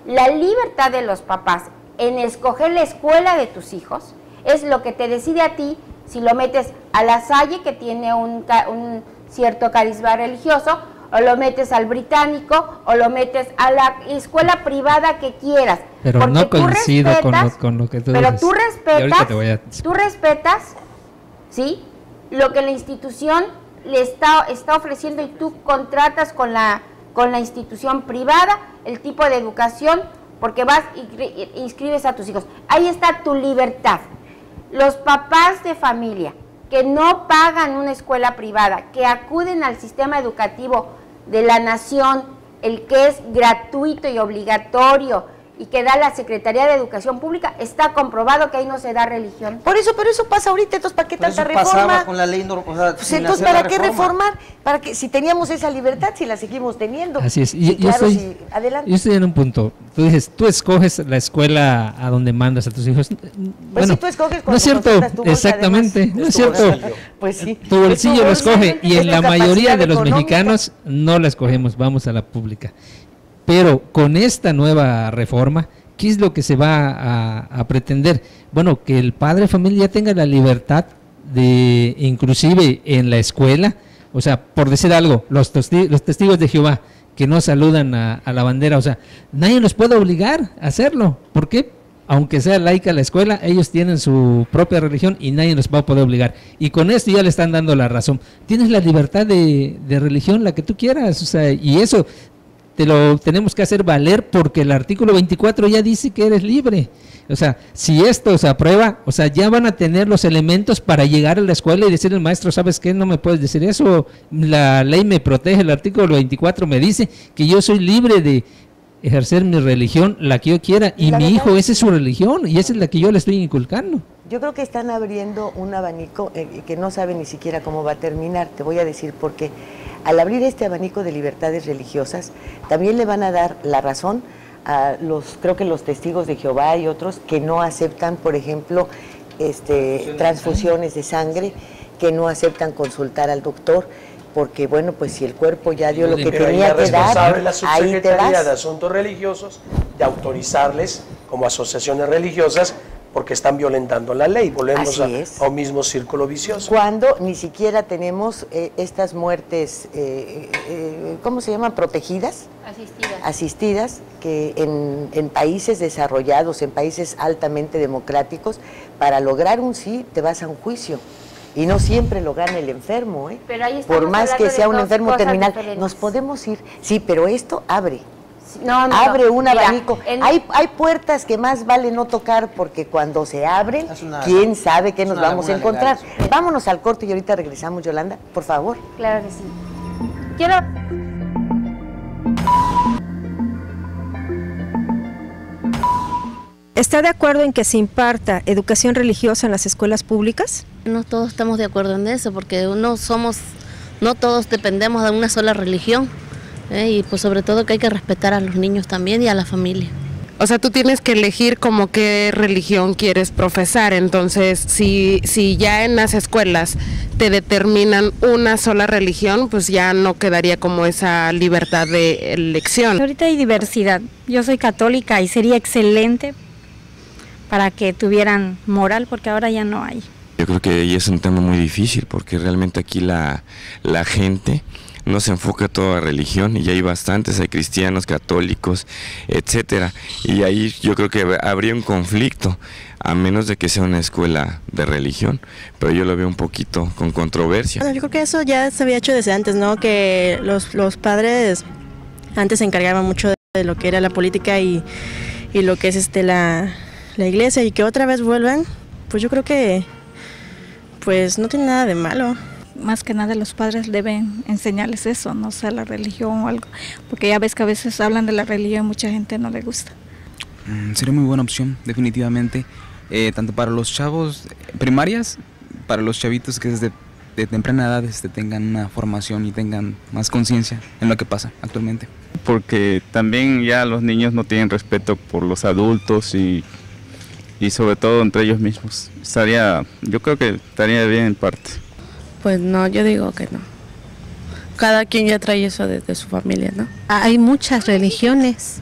La libertad de los papás en escoger la escuela de tus hijos es lo que te decide a ti si lo metes a La Salle, que tiene un cierto carisma religioso, o lo metes al británico, o lo metes a la escuela privada que quieras. Pero no coincido con lo que tú dices. Pero tú respetas, ¿sí?, lo que la institución le está ofreciendo, y tú contratas con la institución privada el tipo de educación, porque vas y inscribes a tus hijos. Ahí está tu libertad. Los papás de familia que no pagan una escuela privada, que acuden al sistema educativo de la nación, el que es gratuito y obligatorio y que da la Secretaría de Educación Pública, está comprobado que ahí no se da religión. Por eso, pero eso pasa ahorita, entonces ¿para qué tanta reforma? Pasaba con la ley, o sea, pues entonces ¿para qué reformar? Para que si teníamos esa libertad, si la seguimos teniendo. Así es. Sí, claro, sí. Adelante. Yo estoy en un punto. Tú dices, tú escoges la escuela a donde mandas a tus hijos. Pues bueno, sí, tú escoges no es cierto, exactamente, no es cierto. Pues sí. Tu bolsillo lo escoge y en la mayoría de los económica. mexicanos no la escogemos, vamos a la pública. Pero con esta nueva reforma, ¿qué es lo que se va a pretender? Bueno, que el padre de familia tenga la libertad de, inclusive en la escuela, o sea, por decir algo, los testigos de Jehová que no saludan a la bandera, o sea, nadie los puede obligar a hacerlo. ¿Por qué? Aunque sea laica la escuela, ellos tienen su propia religión y nadie los va a poder obligar. Y con esto ya le están dando la razón. Tienes la libertad de religión, la que tú quieras, o sea, y eso te lo tenemos que hacer valer porque el artículo 24 ya dice que eres libre. O sea, si esto se aprueba, o sea, ya van a tener los elementos para llegar a la escuela y decirle al maestro, ¿sabes qué? No me puedes decir eso, la ley me protege, el artículo 24 me dice que yo soy libre de ejercer mi religión, la que yo quiera, y mi hijo, esa es su religión, y esa es la que yo le estoy inculcando. Yo creo que están abriendo un abanico que no saben ni siquiera cómo va a terminar. Te voy a decir por qué. Al abrir este abanico de libertades religiosas, también le van a dar la razón a creo que los testigos de Jehová y otros que no aceptan, por ejemplo, transfusiones de sangre, que no aceptan consultar al doctor, porque bueno, pues si el cuerpo ya dio lo que tenía que dar, la Subsecretaría de Asuntos Religiosos de autorizarles como asociaciones religiosas porque están violentando la ley. Volvemos a un mismo círculo vicioso. Cuando ni siquiera tenemos estas muertes, ¿cómo se llaman? Protegidas. Asistidas, que en países desarrollados, en países altamente democráticos, para lograr un sí te vas a un juicio. Y no siempre lo gana el enfermo, ¿eh? Pero ahí por más que sea un enfermo terminal. Diferentes. Nos podemos ir, sí, pero esto abre. Abre un abanico. Hay puertas que más vale no tocar porque cuando se abren, quién sabe qué nos vamos a encontrar. Vámonos al corte y ahorita regresamos, Yolanda, por favor. Claro que sí. Quiero... ¿Está de acuerdo en que se imparta educación religiosa en las escuelas públicas? No todos estamos de acuerdo en eso, porque no todos dependemos de una sola religión, y pues sobre todo que hay que respetar a los niños también y a la familia. O sea, tú tienes que elegir como qué religión quieres profesar, entonces si ya en las escuelas te determinan una sola religión, pues ya no quedaría como esa libertad de elección. Ahorita hay diversidad, yo soy católica y sería excelente para que tuvieran moral, porque ahora ya no hay. Yo creo que ahí es un tema muy difícil, porque realmente aquí la gente no se enfoca toda religión, y hay bastantes, hay cristianos, católicos, etcétera, y ahí yo creo que habría un conflicto, a menos de que sea una escuela de religión, pero yo lo veo un poquito con controversia. Bueno, yo creo que eso ya se había hecho desde antes, ¿no? Que los padres antes se encargaban mucho de lo que era la política y lo que es la iglesia, y que otra vez vuelvan, pues yo creo que pues no tiene nada de malo. Más que nada los padres deben enseñarles eso, no sea la religión o algo, porque ya ves que a veces hablan de la religión y mucha gente no le gusta. Sería muy buena opción, definitivamente, tanto para los chavos primarias, para los chavitos que desde de temprana edad tengan una formación y tengan más conciencia en lo que pasa actualmente. Porque también ya los niños no tienen respeto por los adultos y sobre todo entre ellos mismos. Yo creo que estaría bien en parte. Pues no, yo digo que no. Cada quien ya trae eso desde su familia, ¿no? Hay muchas religiones.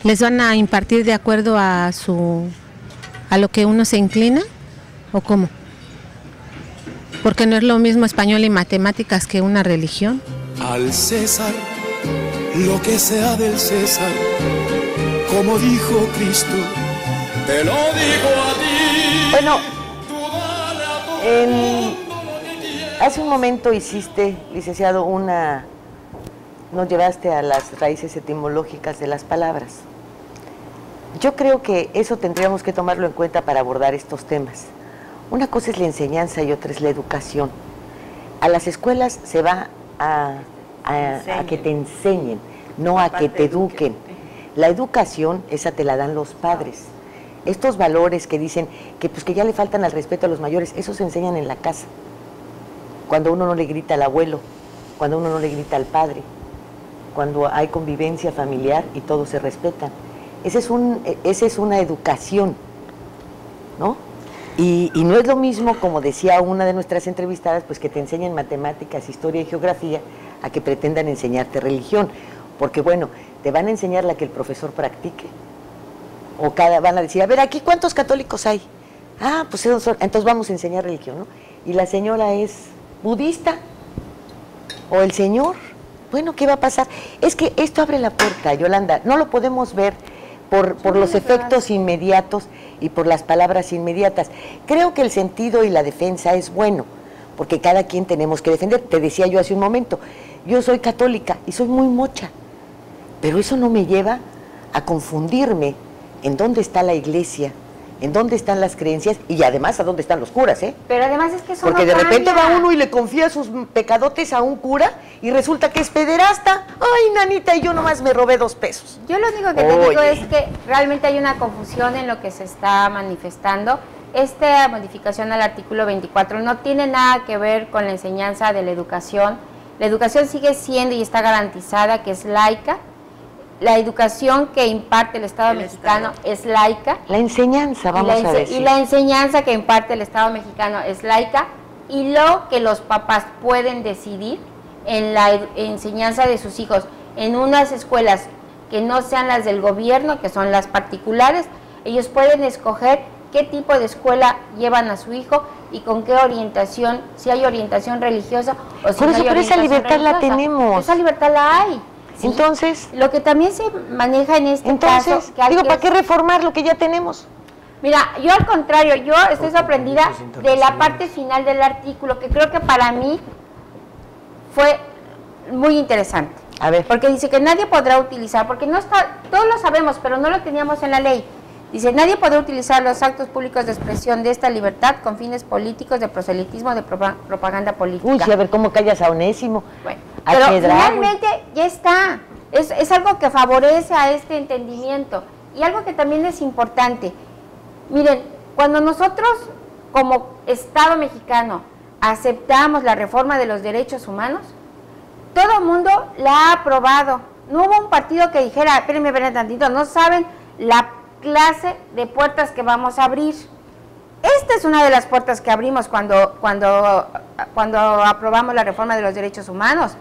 ¿Les van a impartir de acuerdo a lo que uno se inclina o cómo? Porque no es lo mismo español y matemáticas que una religión. Al César, lo que sea del César, como dijo Cristo, te lo digo a ti. Bueno, hace un momento hiciste, licenciado, nos llevaste a las raíces etimológicas de las palabras. Yo creo que eso tendríamos que tomarlo en cuenta para abordar estos temas. Una cosa es la enseñanza y otra es la educación. A las escuelas se va a que te enseñen, no a que te eduquen. La educación, esa te la dan los padres. Estos valores que dicen que pues que ya le faltan al respeto a los mayores, esos se enseñan en la casa. Cuando uno no le grita al abuelo, cuando uno no le grita al padre, cuando hay convivencia familiar y todos se respetan. Esa es una educación, ¿no? Y no es lo mismo, como decía una de nuestras entrevistadas, pues que te enseñen matemáticas, historia y geografía, a que pretendan enseñarte religión. Porque bueno, te van a enseñar la que el profesor practique. O van a decir, a ver, aquí ¿cuántos católicos hay? Ah, pues entonces vamos a enseñar religión, ¿no? Y la señora es budista, o el señor. Bueno, ¿qué va a pasar? Es que esto abre la puerta, Yolanda, no lo podemos ver por los efectos inmediatos y por las palabras inmediatas. Creo que el sentido y la defensa es bueno, porque cada quien tenemos que defender. Te decía yo hace un momento, yo soy católica y soy muy mocha, pero eso no me lleva a confundirme en dónde está la iglesia, en dónde están las creencias y además a dónde están los curas, ¿eh? Pero además es que eso porque no de repente cambia. va uno y le confía sus pecadotes a un cura y resulta que es pederasta. Ay, nanita, y yo nomás me robé 2 pesos. Yo lo único que te digo es que realmente hay una confusión en lo que se está manifestando. Esta modificación al artículo 24 no tiene nada que ver con la enseñanza de la educación. La educación sigue siendo y está garantizada que es laica. La educación que imparte el Estado mexicano es laica. La enseñanza, vamos a decir. Y la enseñanza que imparte el Estado mexicano es laica. Y lo que los papás pueden decidir en la enseñanza de sus hijos en unas escuelas que no sean las del gobierno, que son las particulares, ellos pueden escoger qué tipo de escuela llevan a su hijo y con qué orientación, si hay orientación religiosa o si no hay orientación religiosa. Por eso, esa libertad la tenemos. Esa libertad la hay. ¿Sí? Entonces, lo que también se maneja en este caso... ¿para qué reformar lo que ya tenemos? Mira, yo al contrario, yo estoy sorprendida de la parte final del artículo, que creo que para mí fue muy interesante. A ver. Porque dice que nadie podrá utilizar, porque no está, todos lo sabemos, pero no lo teníamos en la ley. Dice, nadie podrá utilizar los actos públicos de expresión de esta libertad con fines políticos, de proselitismo, de propaganda política. Uy, a ver cómo callas a Onésimo. Bueno, pero finalmente ya está. Es algo que favorece a este entendimiento. Y algo que también es importante. Miren, cuando nosotros como Estado mexicano aceptamos la reforma de los derechos humanos, todo el mundo la ha aprobado. No hubo un partido que dijera, espérenme tantito, no saben la clase de puertas que vamos a abrir. Esta es una de las puertas que abrimos cuando aprobamos la reforma de los derechos humanos.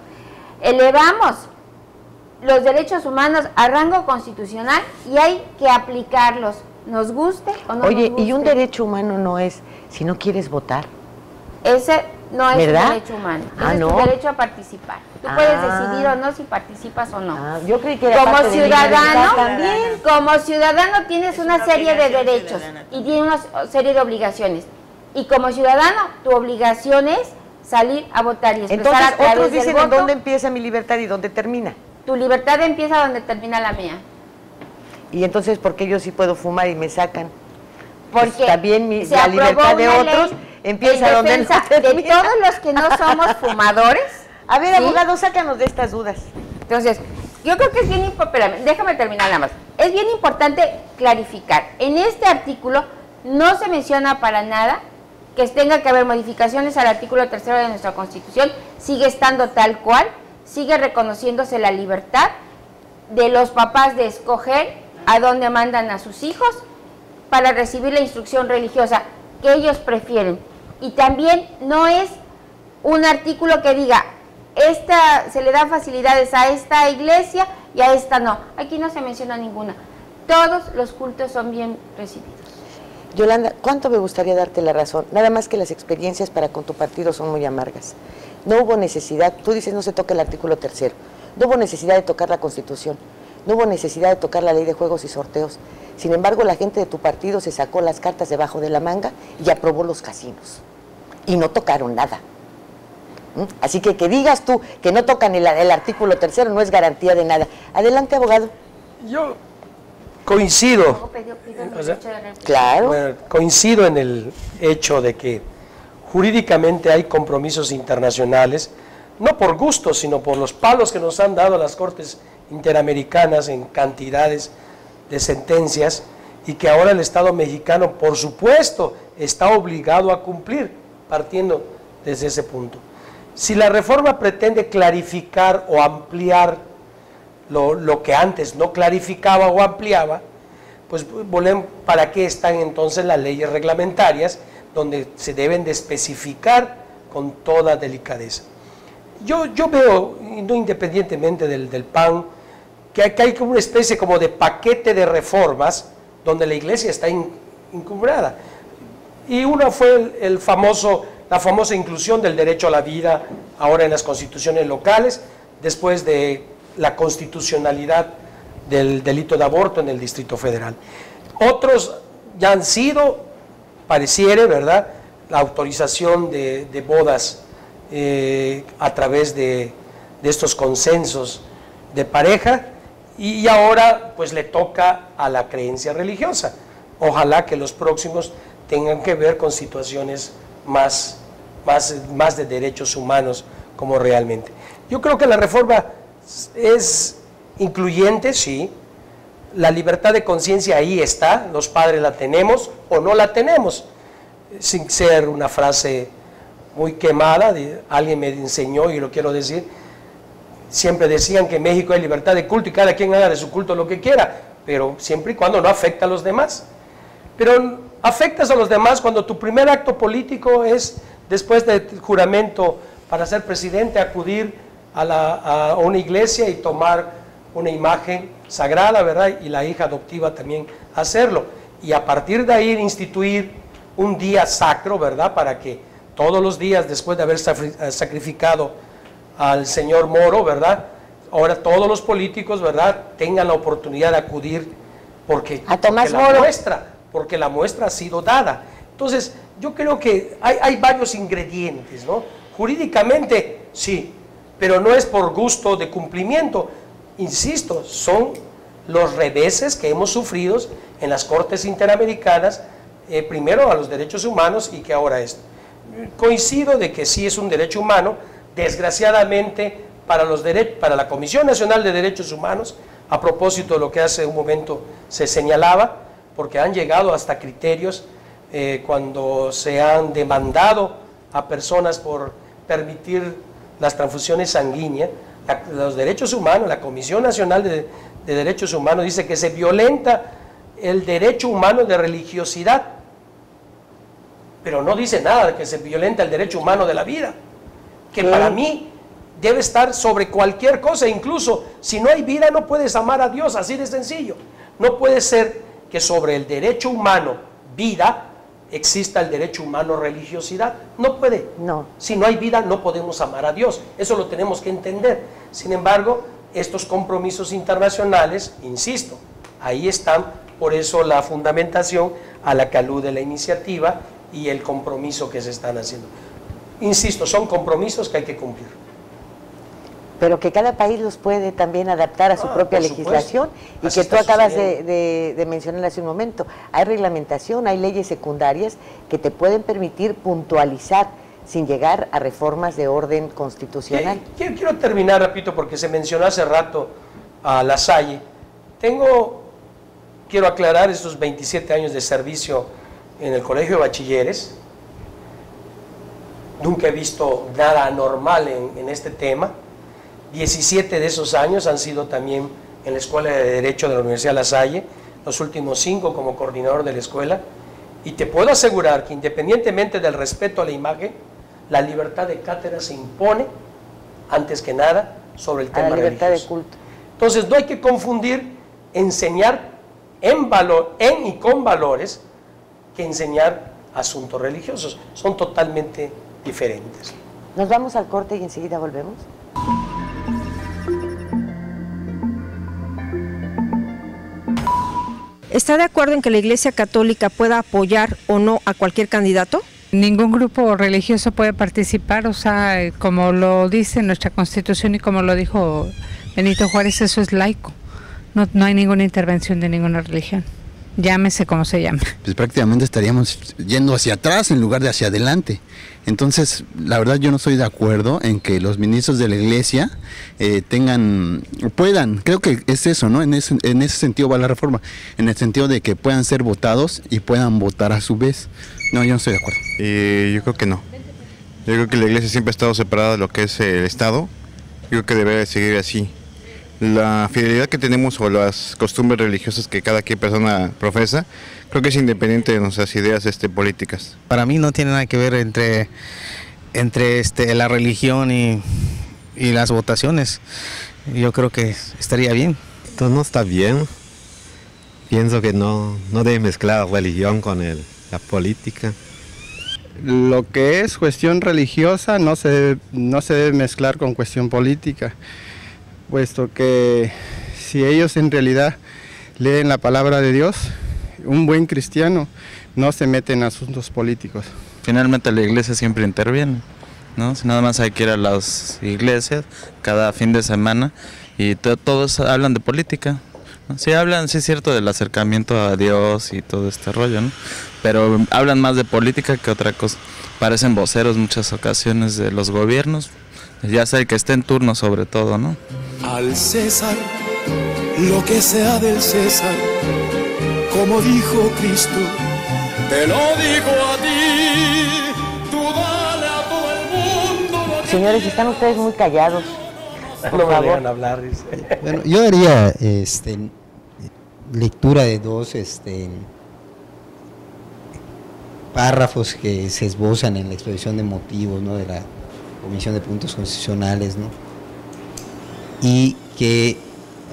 Elevamos los derechos humanos a rango constitucional y hay que aplicarlos, nos guste o no. Oye, nos guste. y un derecho humano no es si no quieres votar. Ese no es un ¿verdad? derecho humano, Ah, es ¿no? tu derecho a participar. Tú puedes decidir o no si participas o no. Yo creí que era como parte de mi libertad ciudadano, también. como ciudadano tienes una serie de derechos y tienes una serie de obligaciones. Y como ciudadano, tu obligación es salir a votar y expresar Entonces, a través otros del dicen voto. en dónde empieza mi libertad y dónde termina. Tu libertad empieza donde termina la mía. Y entonces, ¿por qué yo sí puedo fumar y me sacan? Porque pues también se la aprobó libertad de una otros ley empieza en donde no defensa termina. de todos los que no somos fumadores. A ver, ¿sí? abogado, sácanos de estas dudas. Entonces, yo creo que es bien importante, déjame terminar nada más. Es bien importante clarificar. En este artículo no se menciona para nada que tenga que haber modificaciones al artículo 3 de nuestra Constitución. Sigue estando tal cual, sigue reconociéndose la libertad de los papás de escoger a dónde mandan a sus hijos para recibir la instrucción religiosa que ellos prefieren. Y también no es un artículo que diga, se le dan facilidades a esta iglesia y a esta no. Aquí no se menciona ninguna. Todos los cultos son bien recibidos. Yolanda, ¿cuánto me gustaría darte la razón? Nada más que las experiencias para con tu partido son muy amargas. No hubo necesidad, tú dices no se toca el artículo 3, no hubo necesidad de tocar la Constitución, no hubo necesidad de tocar la ley de juegos y sorteos. Sin embargo, la gente de tu partido se sacó las cartas debajo de la manga y aprobó los casinos. Y no tocaron nada. Así que digas tú que no tocan el artículo 3 no es garantía de nada. Adelante, abogado. Yo coincido. Claro. Bueno, coincido en el hecho de que jurídicamente hay compromisos internacionales, no por gusto, sino por los palos que nos han dado las Cortes Interamericanas en cantidades de sentencias, y que ahora el Estado mexicano, por supuesto, está obligado a cumplir, partiendo desde ese punto. Si la reforma pretende clarificar o ampliar lo que antes no clarificaba o ampliaba, pues ¿para qué están entonces las leyes reglamentarias donde se deben de especificar con toda delicadeza? Yo veo, no independientemente del PAN, que hay como una especie como de paquete de reformas donde la Iglesia está incumbrada. Y una fue la famosa inclusión del derecho a la vida ahora en las constituciones locales, después de la constitucionalidad del delito de aborto en el Distrito Federal. Otros ya han sido, pareciere, ¿verdad?, la autorización de bodas a través de estos consensos de pareja, y ahora pues le toca a la creencia religiosa. Ojalá que los próximos tengan que ver con situaciones más de derechos humanos como realmente. Yo creo que la reforma es incluyente, sí. La libertad de conciencia ahí está, los padres la tenemos o no la tenemos, sin ser una frase muy quemada, alguien me enseñó y lo quiero decir, siempre decían que en México hay libertad de culto y cada quien haga de su culto lo que quiera, pero siempre y cuando no afecta a los demás. Pero afectas a los demás cuando tu primer acto político es, después del juramento para ser presidente, acudir a una iglesia y tomar una imagen sagrada, ¿verdad? Y la hija adoptiva también hacerlo. Y a partir de ahí instituir un día sacro, ¿verdad? Para que todos los días, después de haber sacrificado al señor Moro, ¿verdad?, ahora todos los políticos, ¿verdad?, tengan la oportunidad de acudir porque la muestra ha sido dada. Entonces, yo creo que hay varios ingredientes, ¿no? Jurídicamente, sí, pero no es por gusto de cumplimiento. Insisto, son los reveses que hemos sufrido en las Cortes Interamericanas, primero a los derechos humanos y que ahora esto. Coincido de que sí es un derecho humano, desgraciadamente para la Comisión Nacional de Derechos Humanos, a propósito de lo que hace un momento se señalaba, porque han llegado hasta criterios cuando se han demandado a personas por permitir las transfusiones sanguíneas, los derechos humanos, la Comisión Nacional de Derechos Humanos dice que se violenta el derecho humano de religiosidad, pero no dice nada de que se violenta el derecho humano de la vida, que para mí debe estar sobre cualquier cosa. Incluso si no hay vida no puedes amar a Dios, así de sencillo. No puede ser que sobre el derecho humano vida exista el derecho humano religiosidad. No puede. No. Si no hay vida no podemos amar a Dios. Eso lo tenemos que entender. Sin embargo, estos compromisos internacionales, insisto, ahí están. Por eso la fundamentación a la que alude la iniciativa y el compromiso que se están haciendo. Insisto, son compromisos que hay que cumplir. Pero que cada país los puede también adaptar a su propia legislación, y que tú acabas de mencionar hace un momento. Hay reglamentación, hay leyes secundarias que te pueden permitir puntualizar sin llegar a reformas de orden constitucional. Quiero terminar, repito, porque se mencionó hace rato a La Salle. Quiero aclarar estos 27 años de servicio en el Colegio de Bachilleres. Nunca he visto nada anormal en este tema. 17 de esos años han sido también en la Escuela de Derecho de la Universidad La Salle, los últimos 5 como coordinador de la escuela, y te puedo asegurar que independientemente del respeto a la imagen, la libertad de cátedra se impone antes que nada sobre el tema religioso. La libertad de culto. Entonces no hay que confundir enseñar en y con valores que enseñar asuntos religiosos. Son totalmente diferentes. Nos vamos al corte y enseguida volvemos. ¿Está de acuerdo en que la Iglesia Católica pueda apoyar o no a cualquier candidato? Ningún grupo religioso puede participar, o sea, como lo dice nuestra Constitución y como lo dijo Benito Juárez, eso es laico. No hay ninguna intervención de ninguna religión. llámese como se llame. Pues prácticamente estaríamos yendo hacia atrás en lugar de hacia adelante. Entonces, la verdad yo no estoy de acuerdo en que los ministros de la iglesia puedan, creo que es eso, ¿no? En ese sentido va la reforma, en el sentido de que puedan ser votados y puedan votar a su vez. No, yo no estoy de acuerdo. Yo creo que no. Yo creo que la iglesia siempre ha estado separada de lo que es el Estado. Yo creo que debe seguir así. La fidelidad que tenemos o las costumbres religiosas que cada persona profesa, creo que es independiente de nuestras ideas políticas. Para mí no tiene nada que ver entre la religión y las votaciones. Yo creo que estaría bien. Entonces no está bien. Pienso que no debe mezclar religión con la política. Lo que es cuestión religiosa no se debe mezclar con cuestión política, puesto que si ellos en realidad leen la palabra de Dios, un buen cristiano no se mete en asuntos políticos. Finalmente la iglesia siempre interviene, ¿no? Si nada más hay que ir a las iglesias cada fin de semana y todos hablan de política, ¿no? Sí hablan, sí es cierto, del acercamiento a Dios y todo este rollo, ¿no? Pero hablan más de política que otra cosa. Parecen voceros muchas ocasiones de los gobiernos, ya sea el que esté en turno sobre todo, ¿no? Al César, lo que sea del César, como dijo Cristo, te lo digo a ti, tú dale a todo el mundo. Señores, están ustedes muy callados. No me dejan hablar. Bueno, yo haría lectura de dos párrafos que se esbozan en la exposición de motivos, ¿no?, de la Comisión de Puntos Constitucionales, ¿no?, y que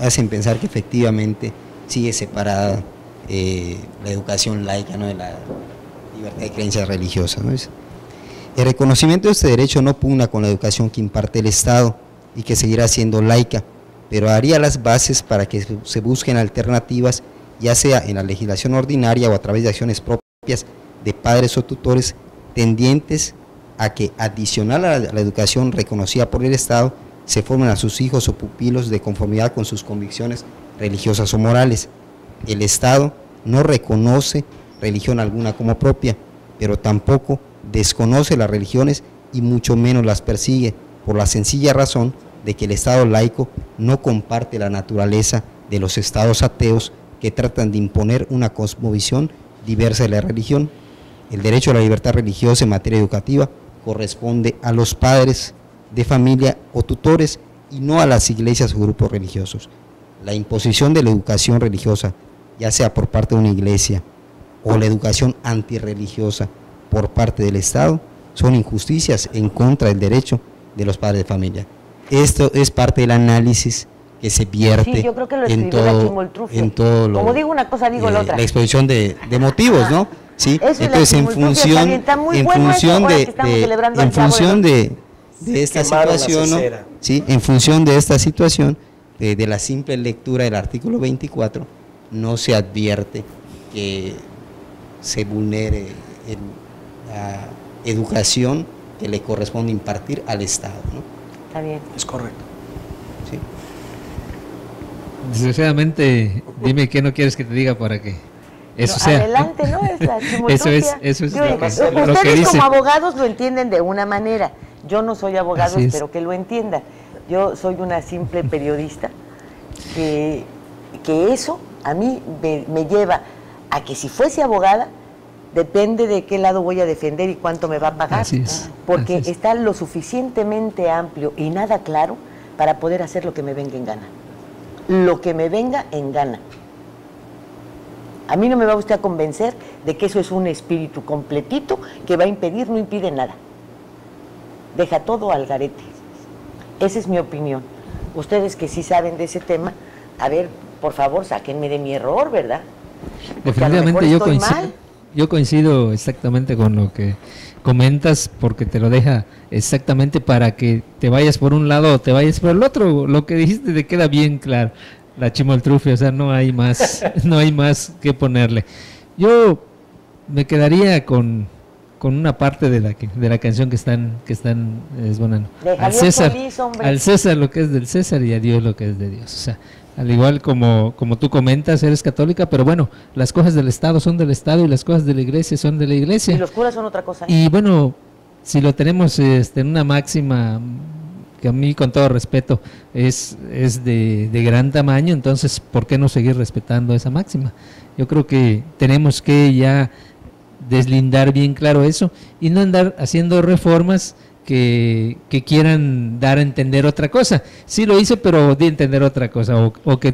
hacen pensar que efectivamente sigue separada la educación laica, ¿no?, de la libertad de creencias religiosas, ¿no? El reconocimiento de este derecho no pugna con la educación que imparte el Estado y que seguirá siendo laica, pero haría las bases para que se busquen alternativas, ya sea en la legislación ordinaria o a través de acciones propias de padres o tutores, tendientes a que, adicional a la educación reconocida por el Estado, se formen a sus hijos o pupilos de conformidad con sus convicciones religiosas o morales. El Estado no reconoce religión alguna como propia, pero tampoco desconoce las religiones y mucho menos las persigue, por la sencilla razón de que el Estado laico no comparte la naturaleza de los estados ateos que tratan de imponer una cosmovisión diversa de la religión. El derecho a la libertad religiosa en materia educativa corresponde a los padres de familia o tutores y no a las iglesias o grupos religiosos. La imposición de la educación religiosa, ya sea por parte de una iglesia o la educación antirreligiosa por parte del Estado, son injusticias en contra del derecho de los padres de familia. Esto es parte del análisis que se vierte, sí, yo creo que lo en todo lo, como digo una cosa, digo la otra. La exposición de motivos, ¿no? Sí, entonces en función de esta situación, ¿no?, sí, en función de esta situación, de la simple lectura del artículo 24, no se advierte que se vulnere la educación que le corresponde impartir al Estado, ¿no? Está bien. Es correcto. Sí. Desgraciadamente, dime qué no quieres que te diga para que eso no, sea. Adelante, ¿no? Eso es lo que dice. Como abogados lo entienden de una manera. Yo no soy abogado, espero que lo entiendan. Yo soy una simple periodista que eso a mí me lleva a que si fuese abogada, depende de qué lado voy a defender y cuánto me va a pagar. Porque está lo suficientemente amplio y nada claro para poder hacer lo que me venga en gana. Lo que me venga en gana. A mí no me va usted a convencer de que eso es un espíritu completito que va a impedir, no impide nada. Deja todo al garete. Esa es mi opinión. Ustedes que sí saben de ese tema, a ver, por favor, sáquenme de mi error, ¿verdad? Porque definitivamente yo coincido exactamente con lo que comentas, porque te lo deja exactamente para que te vayas por un lado o te vayas por el otro. Lo que dijiste te queda bien claro, la chimoltrufia, o sea, no hay más, no hay más que ponerle. Yo me quedaría con con una parte de la canción que están desbonando. Al César lo que es del César y a Dios lo que es de Dios. O sea, al igual como tú comentas, eres católica, pero bueno, las cosas del Estado son del Estado y las cosas de la Iglesia son de la Iglesia. Y los curas son otra cosa. Y bueno, si lo tenemos en una máxima que a mí, con todo respeto, es de gran tamaño, entonces ¿por qué no seguir respetando esa máxima? Yo creo que tenemos que ya deslindar bien claro eso y no andar haciendo reformas que quieran dar a entender otra cosa. Sí lo hice, pero di a entender otra cosa, o que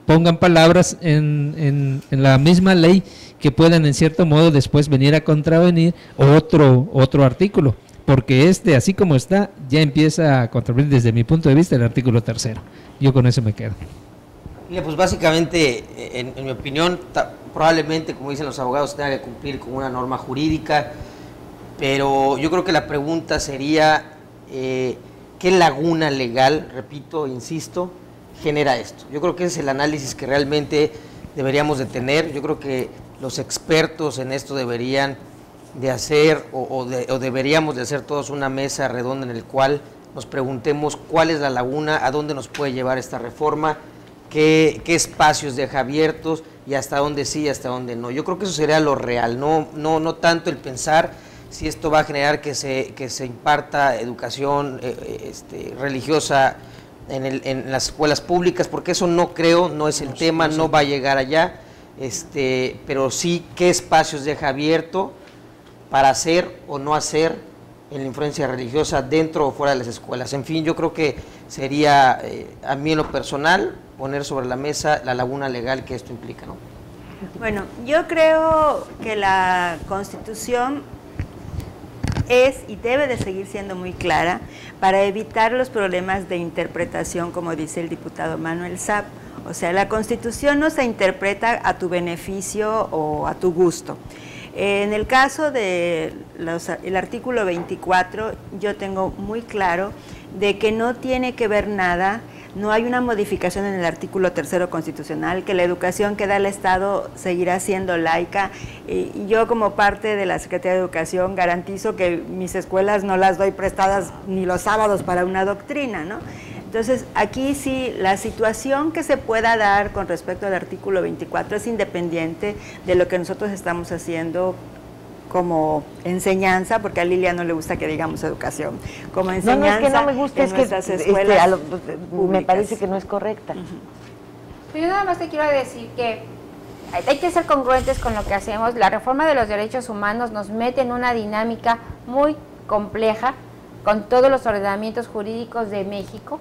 pongan palabras en la misma ley que puedan en cierto modo después venir a contravenir otro artículo, porque así como está, ya empieza a contravenir desde mi punto de vista el artículo 3º. Yo con eso me quedo. Pues básicamente, en mi opinión, probablemente, como dicen los abogados, tenga que cumplir con una norma jurídica, pero yo creo que la pregunta sería, ¿qué laguna legal, repito, insisto, genera esto? Yo creo que ese es el análisis que realmente deberíamos de tener. Yo creo que los expertos en esto deberían de hacer, o deberíamos de hacer todos una mesa redonda en el cual nos preguntemos cuál es la laguna, a dónde nos puede llevar esta reforma, qué espacios deja abiertos y hasta dónde sí y hasta dónde no. Yo creo que eso sería lo real, no tanto el pensar si esto va a generar que se imparta educación religiosa en las escuelas públicas, porque eso no creo, no es el tema, no va a llegar allá, pero sí qué espacios deja abierto para hacer o no hacer en la influencia religiosa dentro o fuera de las escuelas. En fin, yo creo que sería, a mí en lo personal, poner sobre la mesa la laguna legal que esto implica, ¿no? Bueno, yo creo que la Constitución es y debe de seguir siendo muy clara para evitar los problemas de interpretación, como dice el diputado Manuel Saab. O sea, la Constitución no se interpreta a tu beneficio o a tu gusto. En el caso del artículo 24, yo tengo muy claro de que no tiene que ver nada, no hay una modificación en el artículo 3º constitucional, que la educación que da el Estado seguirá siendo laica, y yo como parte de la Secretaría de Educación garantizo que mis escuelas no las doy prestadas ni los sábados para una doctrina, ¿no? Entonces, aquí sí, la situación que se pueda dar con respecto al artículo 24 es independiente de lo que nosotros estamos haciendo como enseñanza, porque a Lilia no le gusta que digamos educación, como enseñanza. No es que no me guste, es que escuelas me parece que no es correcta. Pero yo nada más te quiero decir que hay que ser congruentes con lo que hacemos. La reforma de los derechos humanos nos mete en una dinámica muy compleja con todos los ordenamientos jurídicos de México.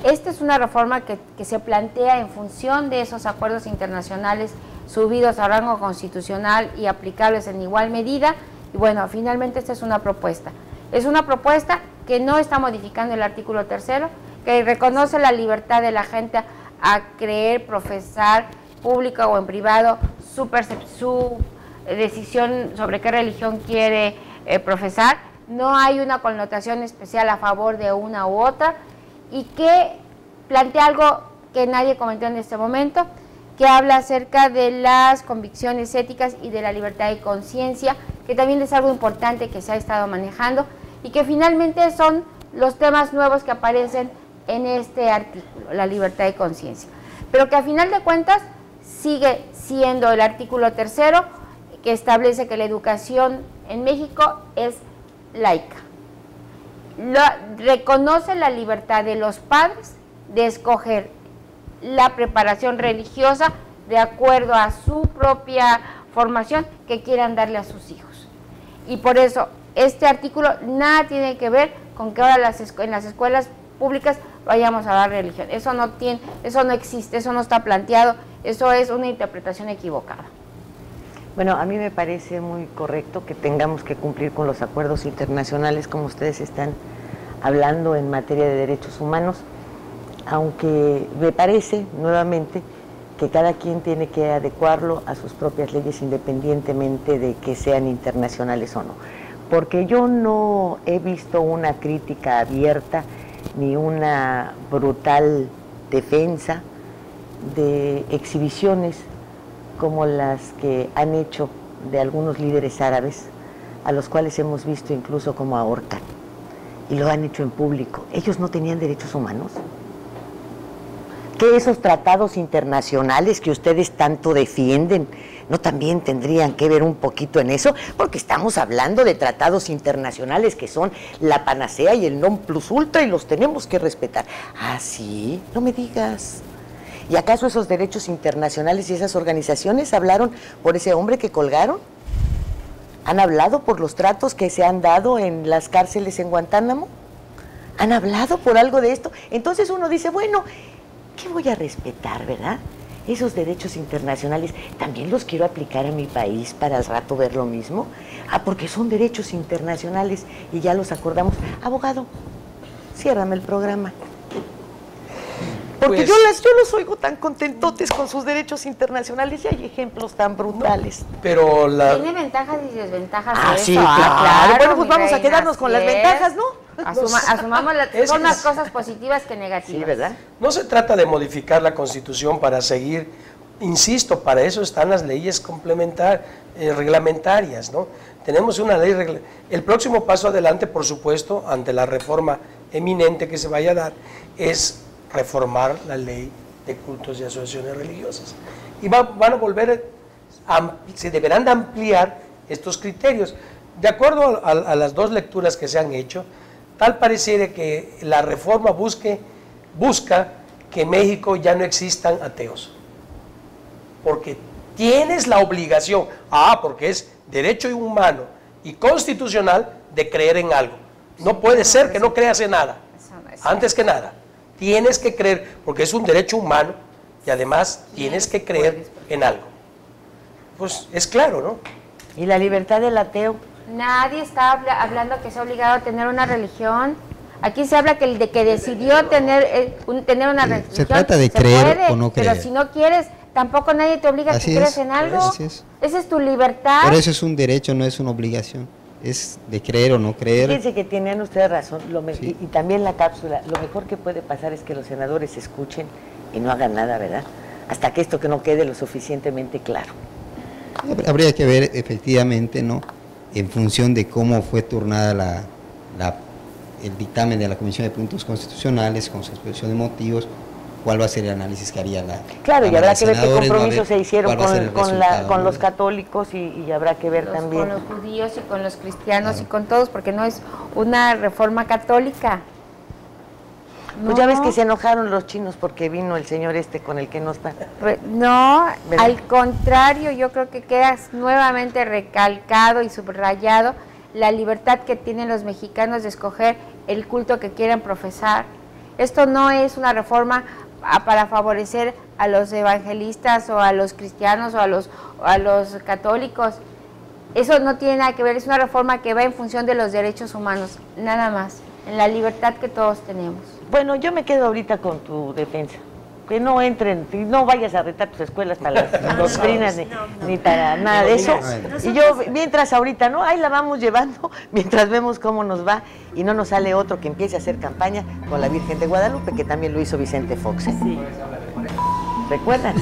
Esta es una reforma que se plantea en función de esos acuerdos internacionales subidos a rango constitucional y aplicables en igual medida. Y bueno, finalmente esta es una propuesta. Es una propuesta que no está modificando el artículo 3º, que reconoce la libertad de la gente a creer, profesar, pública o en privado, su decisión sobre qué religión quiere profesar. No hay una connotación especial a favor de una u otra, y que plantea algo que nadie comentó en este momento, que habla acerca de las convicciones éticas y de la libertad de conciencia, que también es algo importante que se ha estado manejando y que finalmente son los temas nuevos que aparecen en este artículo, la libertad de conciencia, pero que a final de cuentas sigue siendo el artículo 3º, que establece que la educación en México es laica. Reconoce la libertad de los padres de escoger la preparación religiosa de acuerdo a su propia formación que quieran darle a sus hijos. Y por eso este artículo nada tiene que ver con que ahora en las escuelas públicas vayamos a dar religión. Eso no existe, eso no está planteado, eso es una interpretación equivocada. Bueno, a mí me parece muy correcto que tengamos que cumplir con los acuerdos internacionales como ustedes están hablando en materia de derechos humanos, aunque me parece, nuevamente, que cada quien tiene que adecuarlo a sus propias leyes independientemente de que sean internacionales o no. Porque yo no he visto una crítica abierta ni una brutal defensa de exhibiciones como las que han hecho de algunos líderes árabes a los cuales hemos visto incluso como ahorcan, y lo han hecho en público. ¿Ellos no tenían derechos humanos? ¿Que esos tratados internacionales que ustedes tanto defienden no también tendrían que ver un poquito en eso? Porque estamos hablando de tratados internacionales que son la panacea y el non plus ultra y los tenemos que respetar. Ah, sí, no me digas. ¿Y acaso esos derechos internacionales y esas organizaciones hablaron por ese hombre que colgaron? ¿Han hablado por los tratos que se han dado en las cárceles en Guantánamo? ¿Han hablado por algo de esto? Entonces uno dice, bueno, ¿qué voy a respetar, verdad? Esos derechos internacionales también los quiero aplicar a mi país para al rato ver lo mismo. Ah, porque son derechos internacionales y ya los acordamos. Abogado, ciérrame el programa. Porque Pues, yo los oigo tan contentotes con sus derechos internacionales y hay ejemplos tan brutales. Pero la... Tiene ventajas y desventajas. Ah, eso. sí, claro. Bueno, pues mi vamos a reina, quedarnos con las así es. ventajas, ¿no? Asumamos son más cosas positivas que negativas. Sí, ¿verdad? No se trata de modificar la Constitución para seguir, insisto, para eso están las leyes reglamentarias, ¿no? Tenemos una ley, el próximo paso adelante, por supuesto, ante la reforma eminente que se vaya a dar, es reformar la ley de cultos y asociaciones religiosas. Y van a volver, se deberán de ampliar estos criterios. De acuerdo a las dos lecturas que se han hecho, tal pareciera que la reforma busca que en México ya no existan ateos. Porque tienes la obligación, porque es derecho humano y constitucional de creer en algo. No puede ser que no creas en nada. Antes que nada, tienes que creer, porque es un derecho humano y además tienes que creer en algo. Pues es claro, ¿no? ¿Y la libertad del ateo? Nadie está hablando que sea obligado a tener una religión. Aquí se habla de que decidió tener una religión. Se trata de creer puede, o no creer. Pero si no quieres, tampoco nadie te obliga a que creas en algo. Así es. Esa es tu libertad. Pero eso es un derecho, no es una obligación. Es de creer o no creer. Fíjense que tenían ustedes razón, y también la cápsula, lo mejor que puede pasar es que los senadores escuchen y no hagan nada, ¿verdad? Hasta que esto que no quede lo suficientemente claro. Habría que ver efectivamente, ¿no?, en función de cómo fue turnada el dictamen de la Comisión de Puntos Constitucionales, con su exposición de motivos, cuál va a ser el análisis que haría la Claro, y habrá que ver qué senadores, compromisos se hicieron con con los católicos y habrá que ver también. Con los judíos y con los cristianos y con todos, porque no es una reforma católica. Pues ya ves que se enojaron los chinos porque vino el señor con el que no está. No, ¿verdad? al contrario, yo creo que queda nuevamente recalcado y subrayado la libertad que tienen los mexicanos de escoger el culto que quieran profesar. Esto no es una reforma para favorecer a los evangelistas o a los cristianos o a los católicos. Eso no tiene nada que ver, es una reforma que va en función de los derechos humanos, nada más, en la libertad que todos tenemos. Bueno, yo me quedo ahorita con tu defensa. Que no entren, no vayas a retar tus escuelas para las doctrinas ni para nada de eso. Y yo, mientras ahorita, ¿no? Ahí la vamos llevando, mientras vemos cómo nos va y no nos sale otro que empiece a hacer campaña con la Virgen de Guadalupe, que también lo hizo Vicente Fox. Sí. ¿Recuerdan?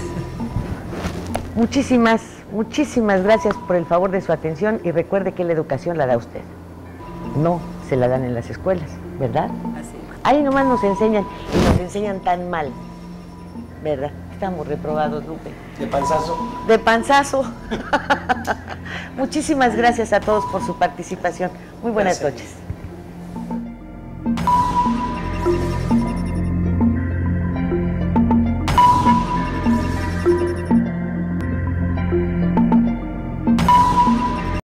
Muchísimas gracias por el favor de su atención y recuerde que la educación la da usted. No se la dan en las escuelas, ¿verdad? Así. Ahí nomás nos enseñan y nos enseñan tan mal, ¿verdad? Estamos reprobados, Lupe. ¿De panzazo? De panzazo. Muchísimas gracias a todos por su participación. Muy buenas noches.